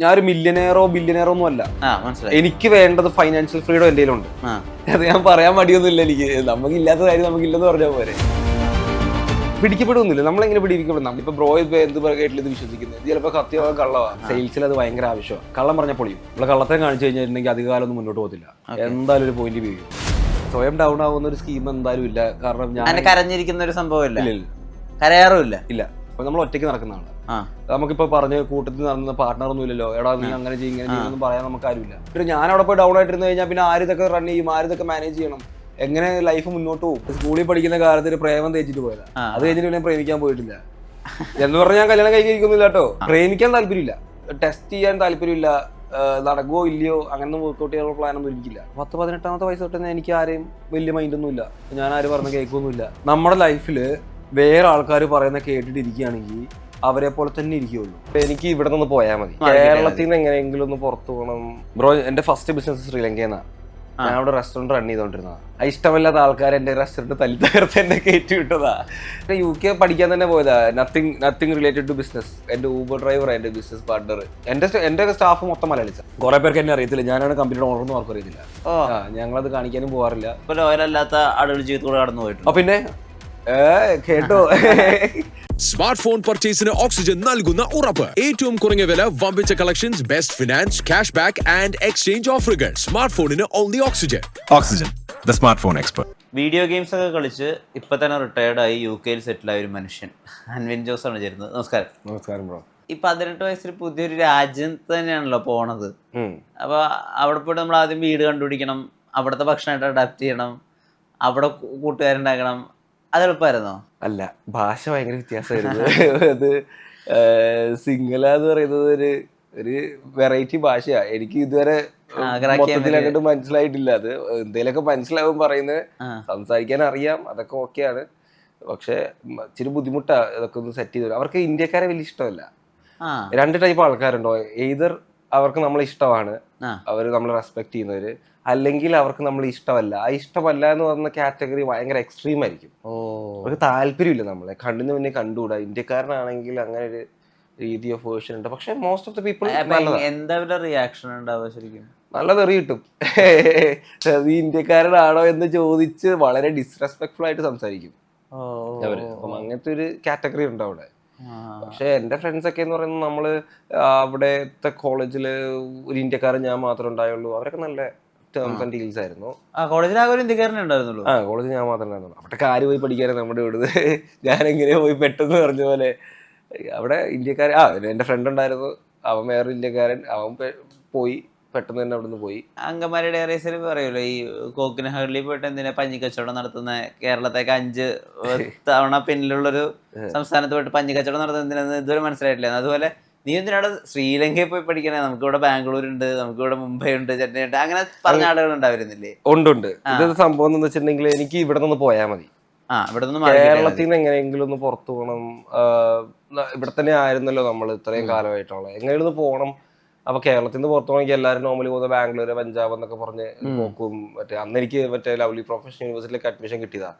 ഞാനൊരു മില്യനെയറോ ബില്യനെയറോ ഒന്നും അല്ല. എനിക്ക് വേണ്ടത് ഫൈനാൻഷ്യൽ ഫ്രീഡം എന്റെ കയ്യിലുണ്ട്. അത് ഞാൻ പറയാൻ മടിയൊന്നുമില്ല. എനിക്ക് നമുക്കില്ലാത്ത കാര്യം നമുക്കില്ലെന്ന് പറഞ്ഞാൽ പോരെ. പിടിക്കപ്പെടുന്നില്ല. നമ്മളെങ്ങനെ പിടിക്കപ്പെടും? നമ്മളിപ്പോ ബ്രോ എന്ത് കേട്ടില്ല ഇത് വിശ്വസിക്കുന്നത്, ഇത് ചിലപ്പോൾ സത്യമാ കള്ളവാ. സെയിൽസിൽ അത് ഭയങ്കര ആവശ്യമാണ്. കള്ളം പറഞ്ഞ പൊളിയും. നമ്മളെ കള്ളത്തെ കാണിച്ചു കഴിഞ്ഞിട്ടുണ്ടെങ്കിൽ അധികകാലം ഒന്നും മുന്നോട്ട് പോകത്തില്ല. എന്തായാലും ഒരു പോയിന്റ് വീഴും. സ്വയം ഡൗൺ ആവുന്ന ഒരു സ്കീം എന്തായാലും ഇല്ല. കാരണം ഞാൻ കരഞ്ഞിരിക്കുന്ന ഒരു സംഭവം ഇല്ല, കരയാറുമില്ല. ഇല്ല. നമ്മൾ ഒറ്റയ്ക്ക് നടക്കുന്നതാണ്. നമുക്കിപ്പോ പറഞ്ഞ് കൂട്ടത്തിൽ നടന്ന പാർട്ട്ണറൊന്നും ഇല്ലല്ലോ. എടാ നീ അങ്ങനെ ചെയ്യും ഇങ്ങനെ ചെയ്യുമെന്ന് പറയാൻ നമുക്ക് ആരുമില്ല. പിന്നെ ഞാൻ അവിടെ പോയി ഡൗൺ ആയിട്ടിരുന്ന് കഴിഞ്ഞാൽ പിന്നെ ആരിതൊക്കെ റൺ ചെയ്യും, ആരിതൊക്കെ മാനേജ് ചെയ്യണം, എങ്ങനെ ലൈഫ് മുന്നോട്ട് പോകും? സ്കൂളിൽ പഠിക്കുന്ന കാലത്ത് പ്രേമം തേച്ചിട്ട് പോയതാ. അത് കഴിഞ്ഞിട്ട് പിന്നെ പ്രേമിക്കാൻ പോയിട്ടില്ല എന്ന് പറഞ്ഞാൽ ഞാൻ കല്യാണം കഴിക്കുന്നില്ല കേട്ടോ. പ്രേമിക്കാൻ താല്പര്യമില്ല, ടെസ്റ്റ് ചെയ്യാൻ താല്പര്യമില്ല, നടക്കുവോ ഇല്ലയോ അങ്ങനെ വർക്കൗട്ട് ചെയ്യാനുള്ള പ്ലാനൊന്നും എനിക്കില്ല. 18 വയസ്സ് തൊട്ട് എനിക്ക് ആരെയും വലിയ മൈൻഡൊന്നും ഇല്ല. ഞാൻ ആരും പറഞ്ഞ കേൾക്കൊന്നുമില്ല. നമ്മുടെ ലൈഫിൽ വേറെ ആൾക്കാർ പറയുന്ന കേട്ടിട്ടിരിക്കുകയാണെങ്കിൽ അവരെ പോലെ തന്നെ ഇരിക്കുകയുള്ളൂ. എനിക്ക് ഇവിടെ നിന്ന് പോയാൽ മതി. കേരളത്തിൽ നിന്ന് എങ്ങനെയെങ്കിലും ഒന്ന് പുറത്തു പോകണം. ബ്രോ, എന്റെ ഫസ്റ്റ് ബിസിനസ് ശ്രീലങ്കയിൽ നിന്നാണ്. ഞാൻ അവിടെ റെസ്റ്റോറന്റ് റൺ ചെയ്തോണ്ടിരുന്നതാ. ഇഷ്ടമില്ലാത്ത ആൾക്കാർ എന്റെ റെസ്റ്റോറന്റ് തല്ലി തകർത്ത് എന്നെ കയറ്റി വിട്ടതാ. UK പഠിക്കാൻ തന്നെ പോയതാ. Nothing related to business. എന്റെ ഊബർ ഡ്രൈവർ, എന്റെ ബിസിനസ് പാർട്ണർ, എന്റെ സ്റ്റാഫ് മൊത്തം മലയാളിച്ച. കുറെ പേർക്ക് എന്നെ അറിയത്തില്ല. ഞാനാണ് കമ്പനിയുടെ ഓണറൊന്നും ആർക്കും അറിയത്തില്ല. ഞങ്ങളത് കാണിക്കാനും പോകാറില്ല. ലോയലല്ലാത്ത ആളുകൾ ജീവിതത്തോടെ കടന്നു പോയിട്ടുണ്ട്. പിന്നെ കേട്ടോ. സ്മാർട്ട് ഫോൺ പർച്ചേസിന് ഓക്സിജൻ നൽകുന്ന ഉറപ്പ്. ഏറ്റവും കുറഞ്ഞ വില, വമ്പിച്ച collections, best finance, cash back and exchange ഓഫറുകൾ. സ്മാർട്ട് ഫോണിന് only oxygen. Oxygen, the smart phone expert. Video games ഒക്കെ കളിച്ച് ഇപ്പൊ തന്നെ റിട്ടയർഡ് ആയി UK സെറ്റിൽ ആയ ഒരു മനുഷ്യൻ അൻവിൻ ജോസ് ആണ് ചേരുന്നത്. നമസ്കാരം. നമസ്കാരം ബ്രോ. ഈ 18 വയസ്സിൽ പുതിയൊരു രാജ്യം തന്നെയാണല്ലോ പോണത്. അപ്പൊ അവിടെ പോയിട്ട് നമ്മൾ ആദ്യം വീട് കണ്ടുപിടിക്കണം, അവിടുത്തെ ഭക്ഷണമായിട്ട് അഡാപ്റ്റ് ചെയ്യണം, അവിടെ കൂട്ടുകാരുണ്ടാക്കണം. അത് എളുപ്പമായിരുന്നോ? അല്ല, ഭാഷ ഭയങ്കര വ്യത്യാസമായിരുന്നു. അത് സിംഗല എന്ന് പറയുന്നത് ഒരു വെറൈറ്റി ഭാഷയാ. എനിക്ക് ഇതുവരെ മൊത്തത്തിൽ അങ്ങോട്ട് മനസ്സിലായിട്ടില്ല. അത് എന്തേലൊക്കെ മനസ്സിലാവും പറയുന്നത്, സംസാരിക്കാൻ അറിയാം, അതൊക്കെ ഓക്കെയാണ്. പക്ഷെ ഇച്ചിരി ബുദ്ധിമുട്ടാ ഇതൊക്കെ ഒന്ന് സെറ്റ് ചെയ്ത്. അവർക്ക് ഇന്ത്യക്കാരെ വലിയ ഇഷ്ടമല്ല. രണ്ട് ടൈപ്പ് ആൾക്കാരുണ്ടോ. എയ്തർ അവർക്ക് നമ്മളെ ഇഷ്ടമാണ്, അവർ നമ്മളെ റെസ്പെക്ട് ചെയ്യുന്നവര്, അല്ലെങ്കിൽ അവർക്ക് നമ്മൾ ഇഷ്ടമല്ല. ആ ഇഷ്ടമല്ല എന്ന് പറഞ്ഞ കാറ്റഗറി ഭയങ്കര എക്സ്ട്രീം ആയിരിക്കും. അവർക്ക് താല്പര്യമില്ല നമ്മളെ കണ്ണിന് മുന്നേ കണ്ടുകൂടാ. ഇന്ത്യക്കാരനാണെങ്കിൽ അങ്ങനെ ഒരു രീതി ഓഫ് വേർഷൻ ഉണ്ട്. പക്ഷെ മോസ്റ്റ് ഓഫ് ദ പീപ്പിൾ എന്താ റിയാക്ഷൻ ഉണ്ടാവുക? ശരിക്കും നല്ല തെറി കിട്ടും. നീ ഇന്ത്യക്കാരനാണോ എന്ന് ചോദിച്ച് വളരെ ഡിസ്റെസ്പെക്ട്ഫുൾ ആയിട്ട് സംസാരിക്കും അവര്. അപ്പം അങ്ങനത്തെ ഒരു കാറ്റഗറി ഉണ്ട് അവിടെ. പക്ഷെ എന്റെ ഫ്രണ്ട്സ് ഒക്കെ എന്ന് പറയുന്നത് നമ്മള് അവിടത്തെ കോളേജില് ഒരു ഇന്ത്യക്കാരൻ ഞാൻ മാത്രമേ ഉണ്ടായുള്ളൂ. അവരൊക്കെ നല്ല ടേംസ് ആൻഡ് ഡീൽസ് ആയിരുന്നു. കോളേജിൽ ആകെ ഒരു ഇന്ത്യക്കാരനെ ഉണ്ടായിരുന്നുള്ളൂ. കോളേജിൽ ഞാൻ മാത്രമേ ഉണ്ടായിരുന്നുള്ളൂ. അവിടെ കാര്യം പോയി പഠിക്കാനാണ് നമ്മുടെ ഇവിടുന്ന്. ഞാൻ എങ്ങനെയാ പോയി പെട്ടെന്ന് പറഞ്ഞ പോലെ അവിടെ ഇന്ത്യക്കാരൻ. എന്റെ ഫ്രണ്ട് ഉണ്ടായിരുന്നു, അവൻ വേറെ ഇന്ത്യക്കാരൻ. അവൻ പോയി പെട്ടെന്ന് തന്നെ അവിടെ നിന്ന് പോയി. അങ്കമാലി ഡയറീസിൽ പറയുമല്ലോ, ഈ കോക്കിനഹള്ളിൽ പോയിട്ട് എന്തിനാ പഞ്ഞിക്കച്ചവടം നടത്തുന്ന, കേരളത്തേക്ക് 5 തവണ പിന്നിലുള്ളൊരു സംസ്ഥാനത്ത് പോയിട്ട് പഞ്ഞിക്കച്ചവടം നടത്തുന്ന എന്തിനാന്ന് ഇതുവരെ മനസ്സിലായിട്ടില്ല. അതുപോലെ നീ എന്തിനാണ് ശ്രീലങ്കയിൽ പോയി പഠിക്കണേ? നമുക്കിവിടെ ബാംഗ്ലൂരുണ്ട്, നമുക്കിവിടെ മുംബൈ ഉണ്ട്, ചെന്നൈ ഉണ്ട്, അങ്ങനെ പറഞ്ഞ ആളുകൾ ഉണ്ടായിരുന്നില്ലേ? ഉണ്ട്. ഇത് സംഭവം എന്ന് വെച്ചിട്ടുണ്ടെങ്കിൽ എനിക്ക് ഇവിടെ നിന്ന് പോയാൽ മതി. കേരളത്തിൽ നിന്ന് എങ്ങനെയെങ്കിലും ഒന്ന് പുറത്തു പോകണം. ഇവിടെ തന്നെ ആയിരുന്നല്ലോ നമ്മൾ ഇത്രയും കാലമായിട്ടുള്ള. എങ്ങനെയൊന്ന് പോകണം. അപ്പൊ കേരളത്തിൽ നിന്ന് പുറത്തു പോകണമെങ്കിൽ എല്ലാവരും നോർമലി പോകുന്നത് ബാംഗ്ലൂർ, പഞ്ചാബ് എന്നൊക്കെ പറഞ്ഞ് പോക്കും. അന്ന് എനിക്ക് ലവ്ലി പ്രൊഫഷണൽ യൂണിവേഴ്സിറ്റിയിലേക്ക് അഡ്മിഷൻ കിട്ടിയതാ.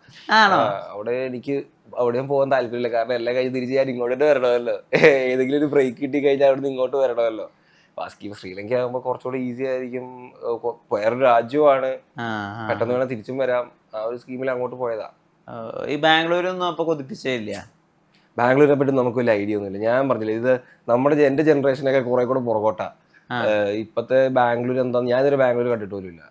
അവിടെ എനിക്ക് അവിടെയും പോകാൻ താല്പര്യമില്ല. കാരണം എല്ലാ കഴിഞ്ഞ് തിരിച്ച് ഞാൻ ഇങ്ങോട്ട് വരണമല്ലോ. ഏതെങ്കിലും ഒരു ബ്രേക്ക് കിട്ടി കഴിഞ്ഞാൽ അവിടെ നിന്ന് ഇങ്ങോട്ട് വരണമല്ലോ. ബാക്കി ശ്രീലങ്ക ആകുമ്പോൾ കുറച്ചുകൂടെ ഈസി ആയിരിക്കും. വേറൊരു രാജ്യമാണ്, പെട്ടെന്ന് വേണം തിരിച്ചും വരാം. ആ ഒരു സ്കീമിൽ അങ്ങോട്ട് പോയതാ. ഈ ബാംഗ്ലൂരൊന്നും അപ്പൊ കൊതിപ്പിച്ചേ ഇല്ല? ബാംഗ്ലൂരിനെ പറ്റി നമുക്ക് വലിയ ഐഡിയ ഒന്നുമില്ല. ഞാൻ പറഞ്ഞില്ല, ഇത് എന്റെ ജനറേഷനൊക്കെ കുറെ കൂടെ പുറകോട്ടാ. ഇപ്പത്തെ ബാംഗ്ലൂർ എന്താന്ന് ഞാൻ ഇതൊരു ബാംഗ്ലൂർ കണ്ടിട്ട് പോലും ഇല്ല.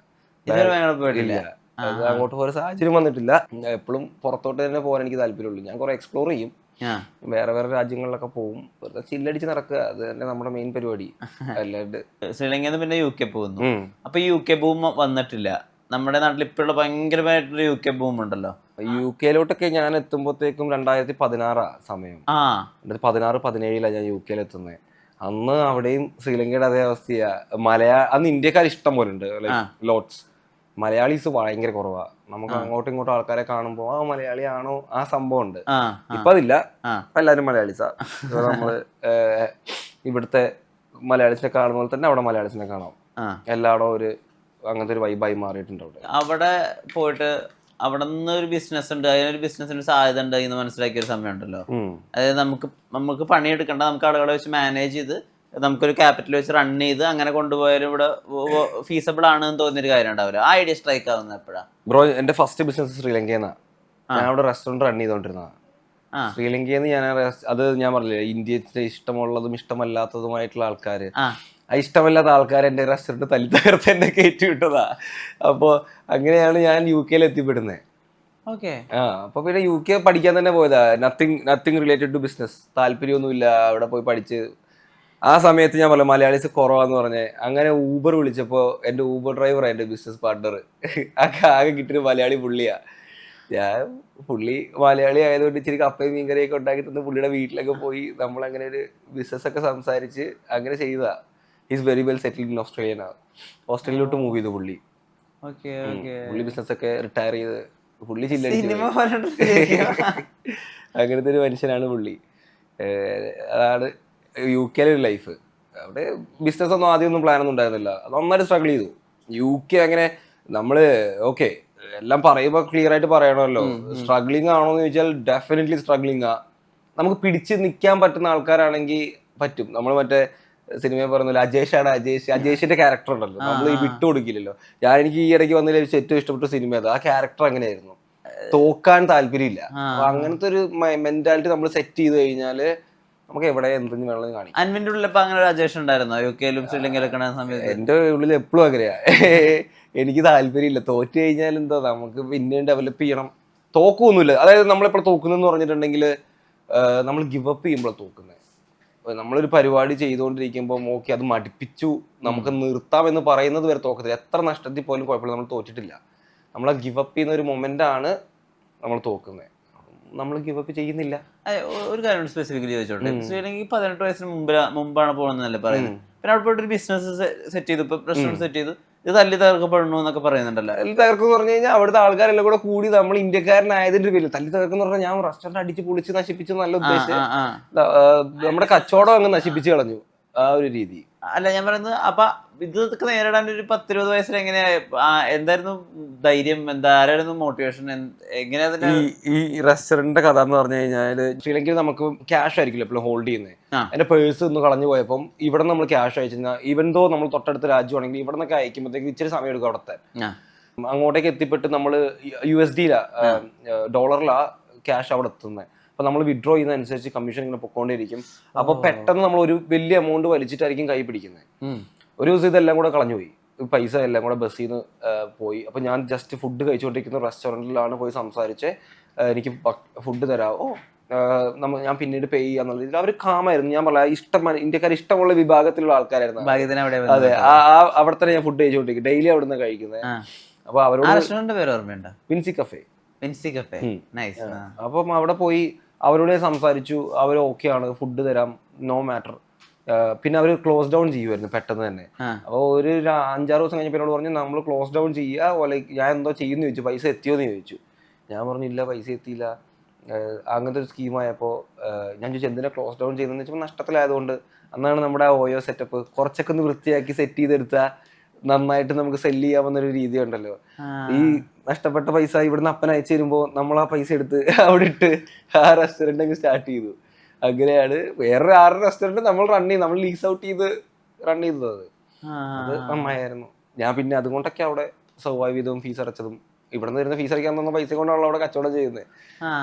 അങ്ങോട്ട് പോയ സാഹചര്യം വന്നിട്ടില്ല. എപ്പോഴും പുറത്തോട്ട് തന്നെ പോകാൻ എനിക്ക് താല്പര്യമുള്ളൂ. ഞാൻ കുറെ എക്സ്പ്ലോർ ചെയ്യും, വേറെ രാജ്യങ്ങളിലൊക്കെ പോകും, വെറുതെ ചില്ലടിച്ച് നടക്കുക. അത് തന്നെ നമ്മുടെ മെയിൻ പരിപാടി. അല്ലാണ്ട് ശ്രീലങ്കയിൽ നിന്ന് പിന്നെ UK പോകുന്നു. അപ്പൊ UK ബൂം വന്നിട്ടില്ല നമ്മുടെ നാട്ടിൽ? ഇപ്പോഴുള്ള ഭയങ്കരമായിട്ടൊരു UK ബൂം ഉണ്ടല്ലോ. UK ഞാൻ എത്തുമ്പോഴത്തേക്കും 2016 സമയം. 2016-17 ഞാൻ UK എത്തുന്നത്. അന്ന് അവിടെയും ശ്രീലങ്കയുടെ അതേ അവസ്ഥയാ. അന്ന് ഇന്ത്യക്കാർ ഇഷ്ടം പോലെ ഉണ്ട്, ലോട്ട്സ്. മലയാളീസ് ഭയങ്കര കുറവാ. നമുക്ക് അങ്ങോട്ടും ഇങ്ങോട്ടും ആൾക്കാരെ കാണുമ്പോ മലയാളി ആണോ ആ സംഭവം ഉണ്ട്. ഇപ്പൊ അതില്ല, എല്ലാരും മലയാളീസാ. നമ്മള് ഇവിടുത്തെ മലയാളീസിനെ കാണുന്ന പോലെ തന്നെ അവിടെ മലയാളീസിനെ കാണാം. എല്ലായിടവും ഒരു അങ്ങനത്തെ ഒരു വൈബായി മാറിയിട്ടുണ്ട് അവിടെ. അവിടെ പോയിട്ട് അവിടെ നിന്ന് ഒരു ബിസിനസ് ഉണ്ട്, അതിനൊരു ബിസിനസ്സിന് സാധ്യത ഉണ്ട് എന്ന് മനസ്സിലാക്കിയ ഒരു സമയം ഉണ്ടല്ലോ. അതായത് നമുക്ക് പണിയെടുക്കണ്ട, നമുക്ക് ആളുകളെ വെച്ച് മാനേജ് ചെയ്ത് നമുക്കൊരു ക്യാപിറ്റൽ വെച്ച് റൺ ചെയ്ത് അങ്ങനെ കൊണ്ടുപോയാലും ഇവിടെ ഫീസബിൾ ആണെന്ന് തോന്നിയൊരു കാര്യം ഉണ്ടാവില്ല. ആ ഐഡിയ സ്ട്രൈക്ക് ആവുന്ന എപ്പോഴാണ്? ബ്രോ എന്റെ ഫസ്റ്റ് ബിസിനസ് ശ്രീലങ്കയിൽ നിന്നാണ്. ഞാൻ അവിടെ റെസ്റ്റോറൻറ്റ് റൺ ചെയ്തോണ്ടിരുന്നതാണ്. ശ്രീലങ്കയിൽ നിന്ന് അത് ഞാൻ പറഞ്ഞില്ലേ, ഇന്ത്യത്തെ ഇഷ്ടമുള്ളതും ഇഷ്ടമല്ലാത്തതുമായിട്ടുള്ള ആൾക്കാര്, ഇഷ്ടമല്ലാത്ത ആൾക്കാർ എൻ്റെ റെസ്റ്റോറൻറ്റ് തല്ലി തകർത്ത് എന്നെ കയറ്റി വിട്ടതാ. അപ്പോൾ അങ്ങനെയാണ് ഞാൻ UK എത്തിപ്പെടുന്നത്. അപ്പൊ പിന്നെ UK പഠിക്കാൻ തന്നെ പോയതാ. നത്തിങ് റിലേറ്റഡ് ടു ബിസിനസ്, താല്പര്യമൊന്നുമില്ല. അവിടെ പോയി പഠിച്ച് ആ സമയത്ത് ഞാൻ പറഞ്ഞു മലയാളീസ് കുറവാന്ന് പറഞ്ഞേ. അങ്ങനെ ഊബർ വിളിച്ചപ്പോൾ എൻ്റെ ഊബർ ഡ്രൈവറാണ് എൻ്റെ ബിസിനസ് പാർട്ണർ. ആകെ കിട്ടിയൊരു മലയാളി പുള്ളിയാ. പുള്ളി മലയാളി ആയതുകൊണ്ട് ഇച്ചിരി കപ്പയും മീൻകറിയൊക്കെ ഉണ്ടാക്കി തന്ന് പുള്ളിയുടെ വീട്ടിലൊക്കെ പോയി നമ്മളങ്ങനെ ഒരു ബിസിനസ് ഒക്കെ സംസാരിച്ച് അങ്ങനെ ചെയ്തതാ. Is very well settled in Australia. ഓസ്ട്രേലിയയിലോട്ട് മൂവ് ചെയ്തു പുള്ളി. പുള്ളി ബിസിനസ് ഒക്കെ റിട്ടയർ ചെയ്ത് പുള്ളി അങ്ങനത്തെ ഒരു മനുഷ്യനാണ് പുള്ളി. അതാണ് UK ഒരു ലൈഫ്. അവിടെ ബിസിനസ് ഒന്നും ആദ്യമൊന്നും പ്ലാനൊന്നും ഉണ്ടായിരുന്നില്ല. അത് നന്നായിട്ട് സ്ട്രഗിൾ ചെയ്തു. UK അങ്ങനെ നമ്മള് ഓക്കെ എല്ലാം പറയുമ്പോൾ ക്ലിയർ ആയിട്ട് പറയണമല്ലോ. സ്ട്രഗ്ലിംഗ് ആണോ എന്ന് ചോദിച്ചാൽ ഡെഫിനറ്റ്ലി സ്ട്രഗ്ലിംഗ് ആ. നമുക്ക് പിടിച്ച് നിൽക്കാൻ പറ്റുന്ന ആൾക്കാരാണെങ്കിൽ പറ്റും. നമ്മൾ മറ്റേ സിനിമയിൽ പറയുന്നില്ല അജേഷിന്റെ ക്യാരക്ടർ ഉണ്ടല്ലോ, നമ്മൾ ഈ വിട്ടുകൊടുക്കില്ലല്ലോ. എനിക്ക് ഈ ഇടയ്ക്ക് വന്നതിൽ ഏറ്റവും ഇഷ്ടപ്പെട്ട സിനിമ അത്. ആ ക്യാരക്ടർ അങ്ങനെയായിരുന്നു, തോക്കാൻ താല്പര്യമില്ല. അങ്ങനത്തെ ഒരു മെന്റാലിറ്റി നമ്മൾ സെറ്റ് ചെയ്ത് കഴിഞ്ഞാല് നമുക്ക് എവിടെ എന്തെങ്കിലും വേണമെന്ന് കാണിക്കും. അൻവിന്റെ ഉള്ളിൽ അങ്ങനെ ഒരു അജേഷൻ ഉണ്ടായിരുന്നോ യുകെയിലും ശ്രീലങ്കയിലൊക്കെ സമയത്ത്? എന്റെ ഉള്ളിൽ എപ്പോഴും അങ്ങനെയാ. എനിക്ക് താല്പര്യമില്ല. തോറ്റു കഴിഞ്ഞാൽ എന്താ, നമുക്ക് പിന്നെയും ഡെവലപ്പ് ചെയ്യണം. തോക്കൊന്നുമില്ല. അതായത് നമ്മളെപ്പോഴും തോക്കുന്നെന്ന് പറഞ്ഞിട്ടുണ്ടെങ്കിൽ നമ്മൾ ഗിവ് അപ്പ് ചെയ്യുമ്പോഴാണ് തോക്കുന്നത്. നമ്മളൊരു പരിപാടി ചെയ്തുകൊണ്ടിരിക്കുമ്പോൾ ഓക്കെ അത് മടുപ്പിച്ചു നമുക്ക് നിർത്താമെന്ന് പറയുന്നത് വരെ തോക്കത്തില്ല. എത്ര നഷ്ടത്തിൽ പോലും കുഴപ്പമില്ല, നമ്മൾ തോറ്റിട്ടില്ല. നമ്മൾ ഗിവ് അപ്പ് ചെയ്യുന്ന ഒരു മൊമെന്റ് ആണ് നമ്മൾ തോക്കുന്നത്. നമ്മൾ ഗിവ് അപ്പ് ചെയ്യുന്നില്ല. ഒരു കാര്യം സ്പെസിഫിക്കലി ചോദിച്ചോട്ടെ, ശ്രീലങ്കയിൽ 18 വയസ്സിന് മുമ്പാണ് പോകുന്നതല്ലേ പറയുന്നത്. പിന്നെ അവിടെ പോയിട്ട് ഒരു ബിസിനസ് സെറ്റ് ചെയ്തു, ഇപ്പൊ റെസ്റ്റോറന്റ് സെറ്റ് ചെയ്തു, ഇത് തല്ലി തകർക്കപ്പെടണു എന്നൊക്കെ പറയുന്നുണ്ടല്ലോ. തല്ലി തകർക്കെന്ന് പറഞ്ഞു കഴിഞ്ഞാൽ അവിടുത്തെ ആൾക്കാരെല്ലാം കൂടെ കൂടി നമ്മൾ ഇന്ത്യക്കാരനായതിന്റെ പേരിൽ തല്ലി തകർക്കെന്ന് പറഞ്ഞാൽ ഞാൻ റെസ്റ്റോറന്റ് അടിച്ച് പൊളിച്ച് നശിപ്പിച്ചു നല്ല ഉദ്ദേശിച്ച് നമ്മുടെ കച്ചവടം അങ്ങ് നശിപ്പിച്ചു കളഞ്ഞു. ആ ഒരു രീതി അല്ല ഞാൻ പറയുന്നത്. അപ്പൊ ഇതൊക്കെ നേരിടാൻ ഒരു 10-20 വയസ്സിൽ എങ്ങനെയാ, എന്തായിരുന്നു ധൈര്യം, ആരായിരുന്നു മോട്ടിവേഷൻ, എങ്ങനെയാ? ഈ റെസ്റ്റോറന്റിന്റെ കഥ എന്ന് പറഞ്ഞു കഴിഞ്ഞാല് ശ്രീലങ്കയിൽ നമുക്ക് ക്യാഷ് ആയിരിക്കില്ല എപ്പോഴും ഹോൾഡ് ചെയ്യുന്നത്. എന്റെ പേഴ്സ് ഒന്ന് കളഞ്ഞു പോയപ്പം ഇവിടെ നമ്മൾ ക്യാഷ് അയച്ചാൽ ഈവൻ ദോ നമ്മൾ തൊട്ടടുത്ത രാജ്യമാണെങ്കിൽ ഇവിടെ നിന്നൊക്കെ അയക്കുമ്പോഴത്തേക്ക് ഇച്ചിരി സമയം എടുക്കും അവിടത്തെ. അങ്ങോട്ടേക്ക് എത്തിപ്പെട്ട് നമ്മൾ USD ഡോളറിലാ ക്യാഷ് അവിടെ എത്തുന്നത്. അപ്പൊ നമ്മൾ വിഡ്രോ ചെയ്യുന്നതനുസരിച്ച് കമ്മീഷൻ ഇങ്ങനെ പൊക്കോണ്ടിരിക്കും. അപ്പൊ പെട്ടെന്ന് നമ്മൾ ഒരു വലിയ എമൗണ്ട് വലിച്ചിട്ടായിരിക്കും കൈ പിടിക്കുന്നത്. ഒരു ദിവസം ഇതെല്ലാം കൂടെ കളഞ്ഞുപോയി, പൈസ എല്ലാം കൂടെ ബസ്സിൽ നിന്ന് പോയി. അപ്പൊ ഞാൻ ജസ്റ്റ് ഫുഡ് കഴിച്ചുകൊണ്ടിരിക്കുന്ന റെസ്റ്റോറൻറ്റിലാണ് പോയി സംസാരിച്ച് എനിക്ക് ഫുഡ് തരാമോ, ഞാൻ പിന്നീട് പേ ചെയ്യാന്നുള്ള രീതിയിൽ അവർ കാമായിരുന്നു. ഞാൻ പറഞ്ഞ ഇന്ത്യക്കാർ ഇഷ്ടമുള്ള വിഭാഗത്തിലുള്ള ആൾക്കാരായിരുന്നു. അതെ, അവിടെ തന്നെ ഞാൻ ഫുഡ് കഴിച്ചുകൊണ്ടിരിക്കും, ഡെയിലി അവിടെ നിന്ന് കഴിക്കുന്നത്. അപ്പൊ അവരോട് വിൻസി കഫേ. അപ്പം അവിടെ പോയി അവരോട് സംസാരിച്ചു. അവർ ഓക്കെ ആണ്, ഫുഡ് തരാം, നോ മാറ്റർ. പിന്നെ അവർ ക്ലോസ് ഡൗൺ ചെയ്യുമായിരുന്നു പെട്ടെന്ന് തന്നെ. അപ്പോൾ ഒരു 5-6 ദിവസം കഴിഞ്ഞപ്പോൾ എന്നോട് പറഞ്ഞു നമ്മൾ ക്ലോസ് ഡൗൺ ചെയ്യുക. ഞാൻ എന്തോ ചെയ്യുമെന്ന് ചോദിച്ചു, പൈസ എത്തിയോന്ന് ചോദിച്ചു. ഞാൻ പറഞ്ഞു ഇല്ല പൈസ എത്തിയില്ല. അങ്ങനത്തെ ഒരു സ്കീമായപ്പോൾ ഞാൻ ചോദിച്ചു എന്തിനാ ക്ലോസ് ഡൗൺ ചെയ്യുന്നതെന്ന് വെച്ചപ്പോൾ നഷ്ടത്തിലായതുകൊണ്ട്. അന്നാണ് നമ്മുടെ ഓയോ സെറ്റപ്പ് കുറച്ചൊക്കെ ഒന്ന് വൃത്തിയാക്കി സെറ്റ് ചെയ്തെടുത്താൽ നന്നായിട്ട് നമുക്ക് സെല്ല് ചെയ്യാവുന്നൊരു രീതി ഉണ്ടല്ലോ. ഈ നഷ്ടപ്പെട്ട പൈസ ഇവിടുന്ന് അപ്പൻ അയച്ചു തരുമ്പോൾ നമ്മൾ ആ പൈസ എടുത്ത് അവിടെ ഇട്ട് ആ റെസ്റ്റോറൻറ്റ് അങ്ങ് സ്റ്റാർട്ട് ചെയ്തു. അങ്ങനെയാണ് വേറൊരു 6 റെസ്റ്റോറൻറ്റ് നമ്മൾ നമ്മൾ ലീസ് ഔട്ട് ചെയ്ത് റൺ ചെയ്തത്. അത് നന്നായിരുന്നു. ഞാൻ പിന്നെ അതുകൊണ്ടൊക്കെ അവിടെ സർവൈവ് ചെയ്തതും ഫീസ് അടച്ചതും. ഇവിടെ നിന്ന് വരുന്ന ഫീസ് അടയ്ക്കാൻ തന്ന പൈസ കൊണ്ടാണല്ലോ അവിടെ കച്ചവടം ചെയ്യുന്നത്.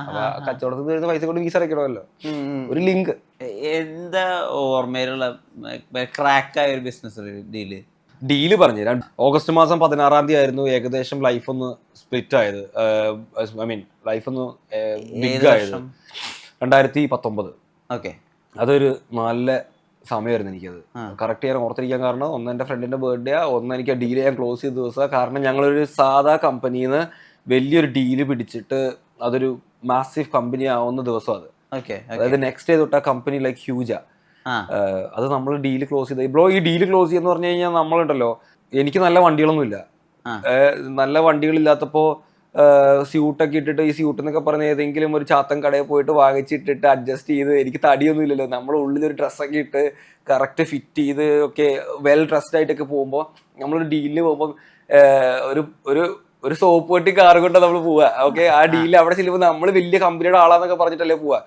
അപ്പൊ കച്ചവടത്തിൽ നിന്ന് വരുന്ന പൈസ കൊണ്ട് ഫീസ് അടയ്ക്കണമല്ലോ. ഒരു ലിങ്ക്. എന്താ ഓർമ്മയിലുള്ള ക്രാക്കായ ഒരു ബിസിനസ് ഡീല് പറഞ്ഞു ഓഗസ്റ്റ് മാസം 16-ാം തീയതി ആയിരുന്നു ഏകദേശം ലൈഫ് ഒന്ന് സ്പ്ലിറ്റ് ആയത്. ലൈഫ് ഒന്ന് ബിഗ് ആയത് 2019. അതൊരു നല്ല സമയമായിരുന്നു എനിക്കത്. കറക്റ്റ് ചെയ്യാൻ ഓർത്തിരിക്കാൻ കാരണം ഒന്ന് എൻ്റെ ഫ്രണ്ടിന്റെ ബർത്ത്ഡേ, ഒന്ന് എനിക്ക് ഡീൽ ചെയ്യാൻ ക്ലോസ് ചെയ്ത ദിവസം. കാരണം ഞങ്ങളൊരു സാധാ കമ്പനിയിൽ നിന്ന് വലിയൊരു ഡീല് പിടിച്ചിട്ട് അതൊരു മാസീവ് കമ്പനി ആവുന്ന ദിവസം അത്. അതായത് നെക്സ്റ്റ് ഡേ തൊട്ട് ആ കമ്പനി ലൈക്ക് ഹ്യൂജാ. അത് നമ്മൾ ഡീല് ക്ലോസ് ചെയ്ത് ബ്രോ ഈ ഡീല് ക്ലോസ് ചെയ്യുന്ന പറഞ്ഞു കഴിഞ്ഞാൽ നമ്മളുണ്ടല്ലോ, എനിക്ക് നല്ല വണ്ടികളൊന്നുമില്ല. നല്ല വണ്ടികളില്ലാത്തപ്പോൾ സ്യൂട്ടൊക്കെ ഇട്ടിട്ട് ഈ സ്യൂട്ട് എന്നൊക്കെ പറഞ്ഞ ഏതെങ്കിലും ഒരു ചാത്തൻ കടയിൽ പോയിട്ട് വാങ്ങിച്ചിട്ടിട്ട് അഡ്ജസ്റ്റ് ചെയ്ത്, എനിക്ക് തടിയൊന്നും ഇല്ലല്ലോ, നമ്മുടെ ഉള്ളിലൊരു ഡ്രസ്സൊക്കെ ഇട്ട് കറക്റ്റ് ഫിറ്റ് ചെയ്ത് ഒക്കെ വെൽ ഡ്രസ്ഡ് ആയിട്ടൊക്കെ പോകുമ്പോൾ നമ്മളൊരു ഡീലിന് പോകുമ്പോൾ ഒരു സോപ്പ് പെട്ടി കാർ കൊണ്ട് നമ്മൾ പോവാ. ഓക്കെ, ആ ഡീലിൽ അവിടെ ചെല്ലുമ്പോൾ നമ്മൾ വലിയ കമ്പനിയുടെ ആളാന്നൊക്കെ പറഞ്ഞിട്ടല്ലേ പോവാ.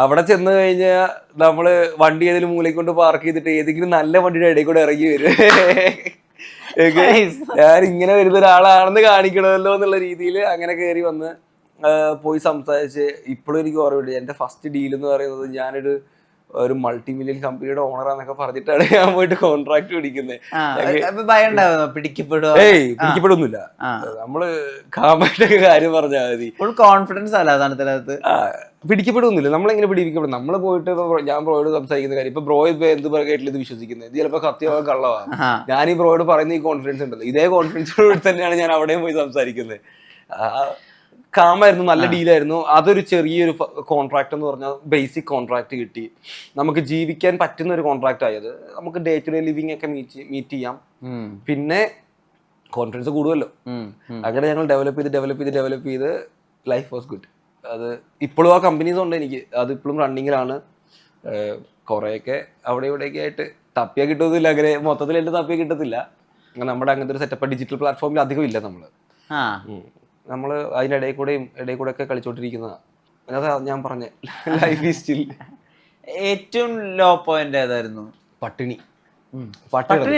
അവിടെ ചെന്ന് കഴിഞ്ഞാൽ നമ്മള് വണ്ടി ഏതെങ്കിലും മൂലയ്ക്ക് കൊണ്ട് പാർക്ക് ചെയ്തിട്ട് ഏതെങ്കിലും നല്ല വണ്ടിയുടെ ഇടയിൽ കൂടെ ഇറങ്ങി വരും. ഞാൻ ഇങ്ങനെ വരുന്ന ഒരാളാണെന്ന് കാണിക്കണമല്ലോ എന്നുള്ള രീതിയിൽ അങ്ങനെ കയറി വന്ന് പോയി സംസാരിച്ച്. ഇപ്പോഴും എനിക്ക് ഓർമ്മയുണ്ട്, എൻ്റെ ഫസ്റ്റ് ഡീൽ എന്ന് പറയുന്നത് ഒരു മൾട്ടി മില്യൺ കമ്പനിയുടെ ഓണറാന്നൊക്കെ പറഞ്ഞിട്ടാണ് ഞാൻ പോയിട്ട് കോൺട്രാക്ട് പിടിക്കുന്നത്. പിടിക്കപ്പെടുന്നില്ല, നമ്മള് കാമായിട്ടൊക്കെ കാര്യം പറഞ്ഞാൽ മതി. ഫുൾ കോൺഫിഡൻസ് അല്ല അതിനകത്ത്. പിടിക്കപ്പെടുന്നില്ല, നമ്മളെങ്ങനെ പിടിക്കപ്പെടും? നമ്മള് പോയിട്ട് ഞാൻ ബ്രോയോട് സംസാരിക്കുന്ന കാര്യം, ഇപ്പൊ ബ്രോ ഇപ്പൊ എന്ത് കേട്ടില്ല ഇത് വിശ്വസിക്കുന്നത്, ഇത് ചിലപ്പോ സത്യമാകാൻ കള്ളവാണ്. ഞാൻ ഈ ബ്രോയോട് പറയുന്ന ഈ കോൺഫിഡൻസ് ഉണ്ടല്ലോ, ഇതേ കോൺഫിഡൻസോട് തന്നെയാണ് ഞാൻ അവിടെയും പോയി സംസാരിക്കുന്നത്. കാമായിരുന്നു, നല്ല ഡീലായിരുന്നു. അതൊരു ചെറിയൊരു കോൺട്രാക്ട് എന്ന് പറഞ്ഞാൽ ബേസിക് കോൺട്രാക്ട് കിട്ടി, നമുക്ക് ജീവിക്കാൻ പറ്റുന്ന ഒരു കോൺട്രാക്ട് ആയത്. നമുക്ക് ഡേ ടു ഡേ ലിവിങ് ഒക്കെ മീറ്റ് ചെയ്യാം, പിന്നെ കോൺഫിഡൻസ് കൂടുമല്ലോ. അങ്ങനെ ഞങ്ങൾ ഡെവലപ്പ് ചെയ്ത് ലൈഫ് വാസ് ഗുഡ്. അത് ഇപ്പോഴും ആ കമ്പനീസ് ഉണ്ട് എനിക്ക്, അത് ഇപ്പോഴും റണ്ണിങ്ങിലാണ്. കുറേയൊക്കെ അവിടെ ഇവിടെയൊക്കെ ആയിട്ട് തപ്പിയാൽ കിട്ടുന്നില്ല, അങ്ങനെ മൊത്തത്തിൽ എൻ്റെ തപ്പിയാൽ കിട്ടത്തില്ല. നമ്മുടെ അങ്ങനത്തെ ഒരു സെറ്റപ്പ് ഡിജിറ്റൽ പ്ലാറ്റ്ഫോമിൽ അധികം ഇല്ല. നമ്മൾ അതിൻ്റെ ഇടയിൽ കൂടെ ഒക്കെ കളിച്ചോണ്ടിരിക്കുന്നതാണ്. അതാ ഞാൻ പറഞ്ഞ ലൈഫ് ഈസ് സ്റ്റിൽ. ഏറ്റവും ലോ പോയിന്റ് ഏതായിരുന്നു? പട്ടിണി.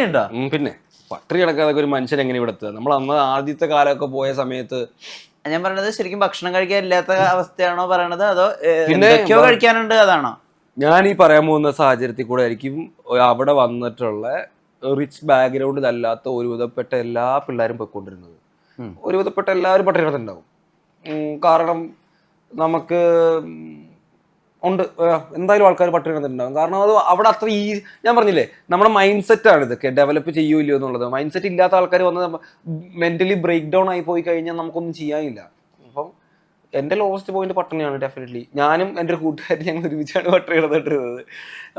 ഉണ്ടോ? പിന്നെ പട്ടിണി കിടക്കാതെ ഒരു മനുഷ്യൻ എങ്ങനെ ഇവിടെ എത്തുക? നമ്മൾ അന്ന് ആദ്യത്തെ കാലമൊക്കെ പോയ സമയത്ത് ഞാൻ പറയണത് ശരിക്കും ഭക്ഷണം കഴിക്കാൻ ഇല്ലാത്ത അവസ്ഥയാണോ പറയണത്, അതോ എന്തൊക്കെയോ കഴിക്കാനുണ്ട് അതാണോ? ഞാൻ ഈ പറയാൻ പോകുന്ന സാഹചര്യത്തിൽ കൂടെ ആയിരിക്കും അവിടെ വന്നിട്ടുള്ള റിച്ച് ബാക്ക്ഗ്രൗണ്ടിലല്ലാത്ത ഒരുവിധപ്പെട്ട എല്ലാ പിള്ളേരും പോയിക്കൊണ്ടിരുന്നത്. ഒരുവിധപ്പെട്ട എല്ലാവരും പട്ടിണി കിടന്നുണ്ടാവും. കാരണം നമുക്ക് ഉണ്ട്, എന്തായാലും ആൾക്കാർ പട്ടിണി കിടന്നിട്ടുണ്ടാവും. കാരണം അത് അവിടെ അത്ര ഞാൻ പറഞ്ഞില്ലേ, നമ്മുടെ മൈൻഡ് സെറ്റാണ് ഇതൊക്കെ ഡെവലപ്പ് ചെയ്യൂല്ലോ എന്നുള്ളത്. മൈൻഡ് സെറ്റ് ഇല്ലാത്ത ആൾക്കാർ വന്ന് മെന്റലി ബ്രേക്ക് ഡൗൺ ആയി പോയി കഴിഞ്ഞാൽ നമുക്കൊന്നും ചെയ്യാനില്ല. അപ്പം എൻ്റെ ലോവസ്റ്റ് പോയിന്റ് പട്ടിണിയാണ് ഡെഫിനറ്റ്ലി. ഞാനും എൻ്റെ ഒരു കൂട്ടുകാരൻ ഞങ്ങൾ ഒരുമിച്ചാണ് പട്ടിണി കിടന്നിട്ടിരുന്നത്.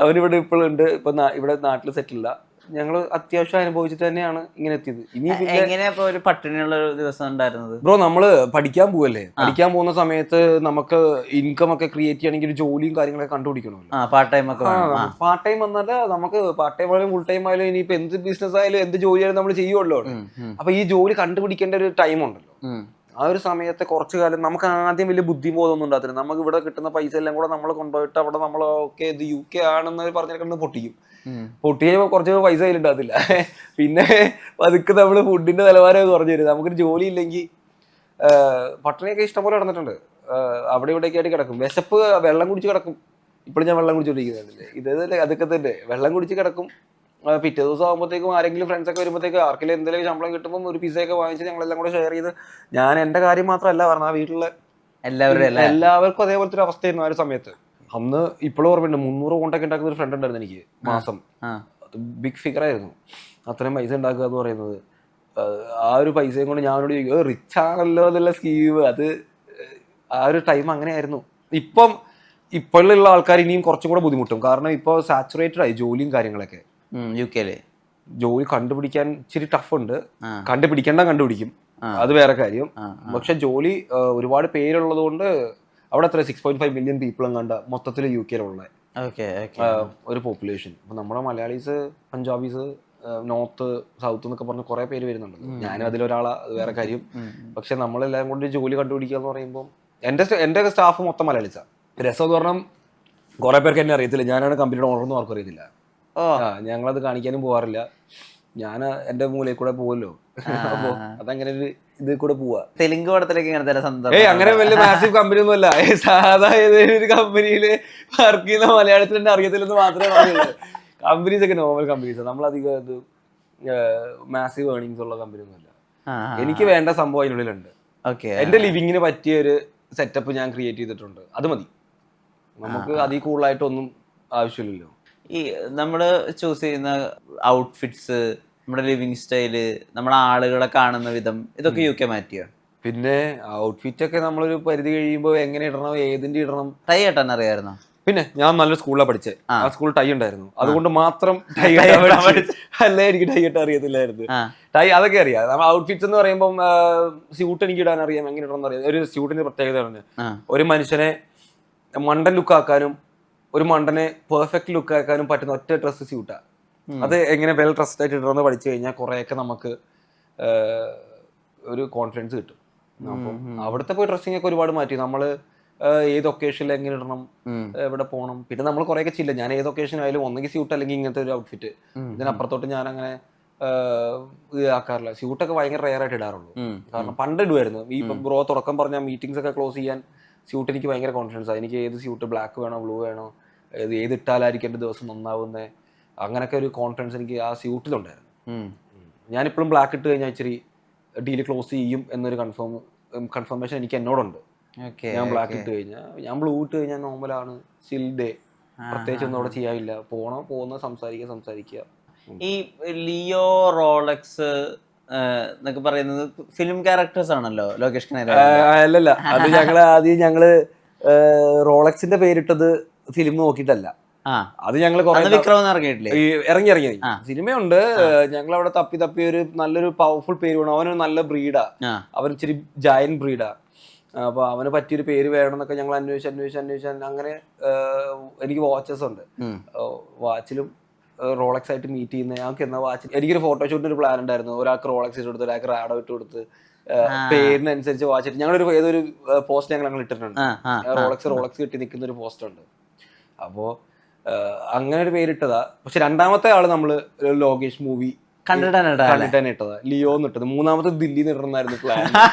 അവനിവിടെ ഇപ്പോഴുണ്ട്, ഇപ്പം ഇവിടെ നാട്ടിൽ സെറ്റില്ല. ഞങ്ങൾ അത്യാവശ്യം അനുഭവിച്ചിട്ട് തന്നെയാണ് ഇങ്ങനെ എത്തിയത്. ഇനി എങ്ങനെയാ ഒരു പട്ടിണിയുള്ള ദിവസം ഉണ്ടായിരുന്നത്? ബ്രോ, നമ്മള് പഠിക്കാൻ പോവല്ലേ, പഠിക്കാൻ പോകുന്ന സമയത്ത് നമുക്ക് ഇൻകം ഒക്കെ ക്രിയേറ്റ് ചെയ്യണമെങ്കിൽ ഒരു ജോലിയും കാര്യങ്ങളൊക്കെ കണ്ടുപിടിക്കണമല്ലോ. പാർട്ട് ടൈം ഒക്കെ. പാർട്ട് ടൈം വന്നാൽ നമുക്ക് പാർട്ട് ടൈം ആയാലും ഫുൾ ടൈം ആയാലും ഇനിയിപ്പോ എന്ത് ബിസിനസ് ആയാലും എന്ത് ജോലിയായാലും നമ്മൾ ചെയ്യുമല്ലോ. അപ്പൊ ഈ ജോലി കണ്ടുപിടിക്കേണ്ട ഒരു ടൈം ഉണ്ടല്ലോ. ആ ഒരു സമയത്തെ കുറച്ചു കാലം നമുക്ക് ആദ്യം വലിയ ബുദ്ധിബോധമൊന്നും ഉണ്ടാകത്തില്ല. നമുക്ക് ഇവിടെ കിട്ടുന്ന പൈസ എല്ലാം കൂടെ നമ്മൾ കൊണ്ടുപോയിട്ട് അവിടെ നമ്മൾ ഓക്കെ ഇത് UK ആണെന്ന് പറഞ്ഞിട്ട് പൊട്ടിക്കും. പൊട്ടിയപ്പോൾ കുറച്ച് പൈസ കയ്യിലുണ്ടാകത്തില്ല. പിന്നെ പതുക്കെ നമ്മൾ ഫുഡിന്റെ നിലവാരമൊക്കെ കുറഞ്ഞു വരും. നമുക്കൊരു ജോലി ഇല്ലെങ്കിൽ പട്ടിണിയൊക്കെ ഇഷ്ടംപോലെ കിടന്നിട്ടുണ്ട്. അവിടെ ഇവിടെയൊക്കെ ആയിട്ട് കിടക്കും. വിശപ്പ് വെള്ളം കുടിച്ച് കിടക്കും. ഇപ്പോഴും ഞാൻ വെള്ളം കുടിച്ചോണ്ടിരിക്കുന്നുണ്ട്. ഇതല്ലേ അതൊക്കെ തന്നെ, വെള്ളം കുടിച്ച് കിടക്കും. പിറ്റേ ദിവസം ആകുമ്പോഴത്തേക്കും ആരെങ്കിലും ഫ്രണ്ട്സൊക്കെ വരുമ്പോഴത്തേക്ക് ആർക്കെങ്കിലും എന്തെങ്കിലും ശമ്പളം കിട്ടുമ്പോൾ ഒരു പിസയൊക്കെ വാങ്ങിച്ച് ഞങ്ങളെല്ലാം കൂടെ ഷെയർ ചെയ്ത്, ഞാൻ എൻ്റെ കാര്യം മാത്രമല്ല പറഞ്ഞത്, ആ വീട്ടിലെ എല്ലാവർക്കും അതേപോലത്തെ ഒരു അവസ്ഥയായിരുന്നു ആ ഒരു സമയത്ത്. അന്ന് ഇപ്പോഴും ഓർമ്മയുണ്ട്, 300 കോണ്ടൊക്കെ ഉണ്ടാക്കുന്ന ഒരു ഫ്രണ്ട് ഉണ്ടായിരുന്നു എനിക്ക് മാസം. ബിഗ് ഫിഗർ ആയിരുന്നു. അത്രയും പൈസ ഉണ്ടാക്കുക എന്ന് പറയുന്നത്. ആ ഒരു പൈസയും കൊണ്ട് ഞാനോട് ചോദിക്കും, റിച്ച് ആണല്ലോ എന്നുള്ള സ്കീം. അത് ആ ഒരു ടൈം അങ്ങനെയായിരുന്നു. ഇപ്പോഴുള്ള ആൾക്കാർ ഇനിയും കുറച്ചും കൂടെ ബുദ്ധിമുട്ടും. കാരണം ഇപ്പോൾ സാച്ചുറേറ്റഡ് ആയി ജോലിയും കാര്യങ്ങളൊക്കെ. UK ജോലി കണ്ടുപിടിക്കാൻ ഇച്ചിരി ടഫ് ഉണ്ട്. കണ്ടുപിടിക്കും, അത് വേറെ കാര്യം. പക്ഷെ ജോലി ഒരുപാട് പേരുള്ളത് കൊണ്ട് അവിടെ എത്ര 6.5 മില്യൺ പീപ്പിളും കണ്ട മൊത്തത്തിൽ UK-യിലുള്ള ഒരു പോപ്പുലേഷൻ. അപ്പൊ നമ്മുടെ മലയാളീസ്, പഞ്ചാബീസ്, നോർത്ത്, സൗത്ത് എന്നൊക്കെ പറഞ്ഞ് കുറെ പേര് വരുന്നുണ്ട്. ഞാനും അതിലൊരാളാ, അത് വേറെ കാര്യം. പക്ഷെ നമ്മളെല്ലാം കൊണ്ട് ജോലി കണ്ടുപിടിക്കുക എന്ന് പറയുമ്പോൾ എൻ്റെ സ്റ്റാഫ് മൊത്തം മലയാളീസാണ്. രസം എന്ന് പറഞ്ഞാൽ കുറെ പേർക്ക് എന്നെ അറിയത്തില്ല. ഞാനാണ് കമ്പനിയുടെ ഓണർ എന്ന് ആർക്കും അറിയത്തില്ല. ഞങ്ങളത് കാണിക്കാനും പോകാറില്ല. ഞാൻ എൻ്റെ മൂലയിൽ കൂടെ പോവല്ലോ. അപ്പൊ അതങ്ങനെ ഒരു ഇതിൽ കൂടെ പോവാ. തെലുങ്ക് പടത്തിലേക്ക് അങ്ങനെ വലിയ മാസീവ് കമ്പനി ഒന്നും അല്ല. സാധാ ഏതെങ്കിലും ഒരു കമ്പനിയില് വർക്ക് ചെയ്യുന്ന മലയാളത്തിൽ തന്നെ അറിയത്തില്ലെന്ന് മാത്രമേ പറയുള്ളൂ. കമ്പനീസ് ഒക്കെ നോർമൽ കമ്പനീസ്. നമ്മളധികം ഇത് മാസീവ് ഏർണിങ്സ് ഉള്ള കമ്പനി ഒന്നും അല്ല. എനിക്ക് വേണ്ട സംഭവം അതിനുള്ളിലുണ്ട്. എന്റെ ലിവിങ്ങിന് പറ്റിയ ഒരു സെറ്റപ്പ് ഞാൻ ക്രിയേറ്റ് ചെയ്തിട്ടുണ്ട്. അത് മതി, നമുക്ക് അതിൽ കൂടുതലായിട്ടൊന്നും ആവശ്യമില്ലല്ലോ. ഈ നമ്മൾ ചൂസ് ചെയ്യുന്ന ഔട്ട്ഫിറ്റ്സ്, നമ്മുടെ ലിവിങ് സ്റ്റൈല്, നമ്മുടെ ആളുകളെ കാണുന്ന വിധം, ഇതൊക്കെ UK മാറ്റിയോ? പിന്നെ ഔട്ട്ഫിറ്റ് ഒക്കെ നമ്മളൊരു പരിധി കഴിയുമ്പോൾ എങ്ങനെ ഇടണം, ഏതിന്റെ ഇടണം. ടൈ കെട്ടാൻ അറിയാമായിരുന്നോ? പിന്നെ ഞാൻ നല്ലൊരു സ്കൂളിലാണ് പഠിച്ചത്. ആ സ്കൂളിൽ ടൈ ഉണ്ടായിരുന്നു. അതുകൊണ്ട് മാത്രം ടൈ അല്ലേ എനിക്ക് ടൈ കെട്ടാൻ അറിയത്തില്ലായിരുന്നു. ടൈ അതൊക്കെ അറിയാം. നമ്മൾ ഔട്ട്ഫിറ്റ്സ് എന്ന് പറയുമ്പോൾ സ്യൂട്ട് എനിക്ക് ഇടാൻ അറിയാം, എങ്ങനെ ഇടണം അറിയാം. ഒരു സ്യൂട്ടിന്റെ പ്രത്യേകത പറഞ്ഞു, ഒരു മനുഷ്യനെ മണ്ടൻ ലുക്ക് ആക്കാനും ഒരു മണ്ടനെ പെർഫെക്റ്റ് ലുക്ക് ആക്കാനും പറ്റുന്ന ഒറ്റ ഡ്രസ്സ് സ്യൂട്ടാ. അത് എങ്ങനെ വെൽ ഡ്രസ്ഡ് ആയിട്ട് ഇടണമെന്ന് പഠിച്ചു കഴിഞ്ഞാൽ കുറെയൊക്കെ നമുക്ക് ഒരു കോൺഫിഡൻസ് കിട്ടും. അപ്പം അവിടുത്തെ പോയി ഡ്രസ്സിംഗ് ഒക്കെ ഒരുപാട് മാറ്റി. നമ്മള് ഏത് ഒക്കേഷനിൽ എങ്ങനെ ഇടണം, എവിടെ പോകണം. പിന്നെ നമ്മൾ കുറേയൊക്കെ ചില്ല. ഞാൻ ഏത് ഒക്കേഷൻ ആയാലും ഒന്നെങ്കിൽ സ്യൂട്ട് അല്ലെങ്കിൽ ഇങ്ങനത്തെ ഒരു ഔട്ട്ഫിറ്റ്. ഇതിനപ്പുറത്തോട്ട് ഞാൻ അങ്ങനെ ആക്കാറില്ല. സ്യൂട്ടൊക്കെ ഭയങ്കര റെയർ ആയിട്ട് ഇടാറുള്ളൂ. കാരണം പണ്ട് ഇടുമായിരുന്നു. ഈ ബ്രോ തുടക്കം പറഞ്ഞ മീറ്റിംഗ്സ് ഒക്കെ ക്ലോസ് ചെയ്യാൻ സ്യൂട്ട് എനിക്ക് ഭയങ്കര കോൺഫിഡൻസ് ആണ്. എനിക്ക് ഏത് സ്യൂട്ട് ബ്ലാക്ക് വേണോ ബ്ലൂ വേണോ, ഏത് ഇട്ടാലായിരിക്കും എൻ്റെ ദിവസം നന്നാവുന്നത്, അങ്ങനെയൊക്കെ ഒരു കോൺഫിഡൻസ് എനിക്ക് ആ സ്യൂട്ടിലുണ്ടായിരുന്നു. ഞാനിപ്പോഴും ബ്ലാക്ക് ഇട്ട് കഴിഞ്ഞാൽ ഇച്ചിരി ഡീല് ക്ലോസ് ചെയ്യും എന്നൊരു കൺഫർമേഷൻ എനിക്ക് എന്നോടുണ്ട്. ഞാൻ ബ്ലാക്ക് ഇട്ട് കഴിഞ്ഞാൽ, ഞാൻ ബ്ലൂ ഇട്ട് കഴിഞ്ഞാൽ നോർമലാണ്, ചിൽ ഡേ, പ്രത്യേകിച്ച് ഒന്നും അവിടെ ചെയ്യാനില്ല. പോകുന്ന സംസാരിക്കുക. ഈ ലിയോ, റോളക്സ് എന്നൊക്കെ പറയുന്നത് ഫിലിം ക്യാരക്ടേഴ്സ് ആണല്ലോ ലോകേഷ് കനകരാജ്. അല്ലല്ല, അത് ഞങ്ങള് റോളക്സിന്റെ പേരിട്ടത് ഫിലിം നോക്കിയിട്ടല്ല. അത് ഞങ്ങള് ഇറങ്ങി സിനിമയുണ്ട്. ഞങ്ങൾ അവിടെ തപ്പി ഒരു നല്ലൊരു പവർഫുൾ പേര് വേണം. അവനൊരു നല്ല ബ്രീഡാ, അവൻ ഇച്ചിരി ജയൻ ബ്രീഡാ. അപ്പൊ അവന് പറ്റിയൊരു പേര് വേണം എന്നൊക്കെ ഞങ്ങൾ അന്വേഷിച്ച് അങ്ങനെ എനിക്ക് വാച്ചസ് ഉണ്ട്. വാച്ചിലും റോളക്സ് ആയിട്ട് മീറ്റ് ചെയ്യുന്ന ഞങ്ങൾക്ക് എന്നാ വാച്ച്, എനിക്കൊരു ഫോട്ടോഷൂട്ടിന് ഒരു പ്ലാൻ ഉണ്ടായിരുന്നു. ഒരാൾക്ക് റോളക്സ് ഇട്ട് കൊടുത്ത്, ഒരാൾക്ക് റാഡോ ഇട്ട് കൊടുത്ത്, പേരിനനുസരിച്ച് വാച്ചിട്ട് ഞങ്ങളൊരു ഏതൊരു പോസ്റ്റ് ഞങ്ങൾ ഇട്ടിട്ടുണ്ട്. റോളക്സ് കിട്ടി നിൽക്കുന്ന ഒരു പോസ്റ്റ് ഉണ്ട്. അപ്പോ അങ്ങനെ ഒരു പേരിട്ടതാ. പക്ഷെ രണ്ടാമത്തെ ആള് നമ്മള് ലോകേഷ് മൂവി കണ്ടിട്ടാണ് ഇട്ടതാ, ലിയോ എന്നിട്ടത്. മൂന്നാമത്തെ ദില്ലി നിടണമെന്നായിരുന്നു പ്ലാൻ.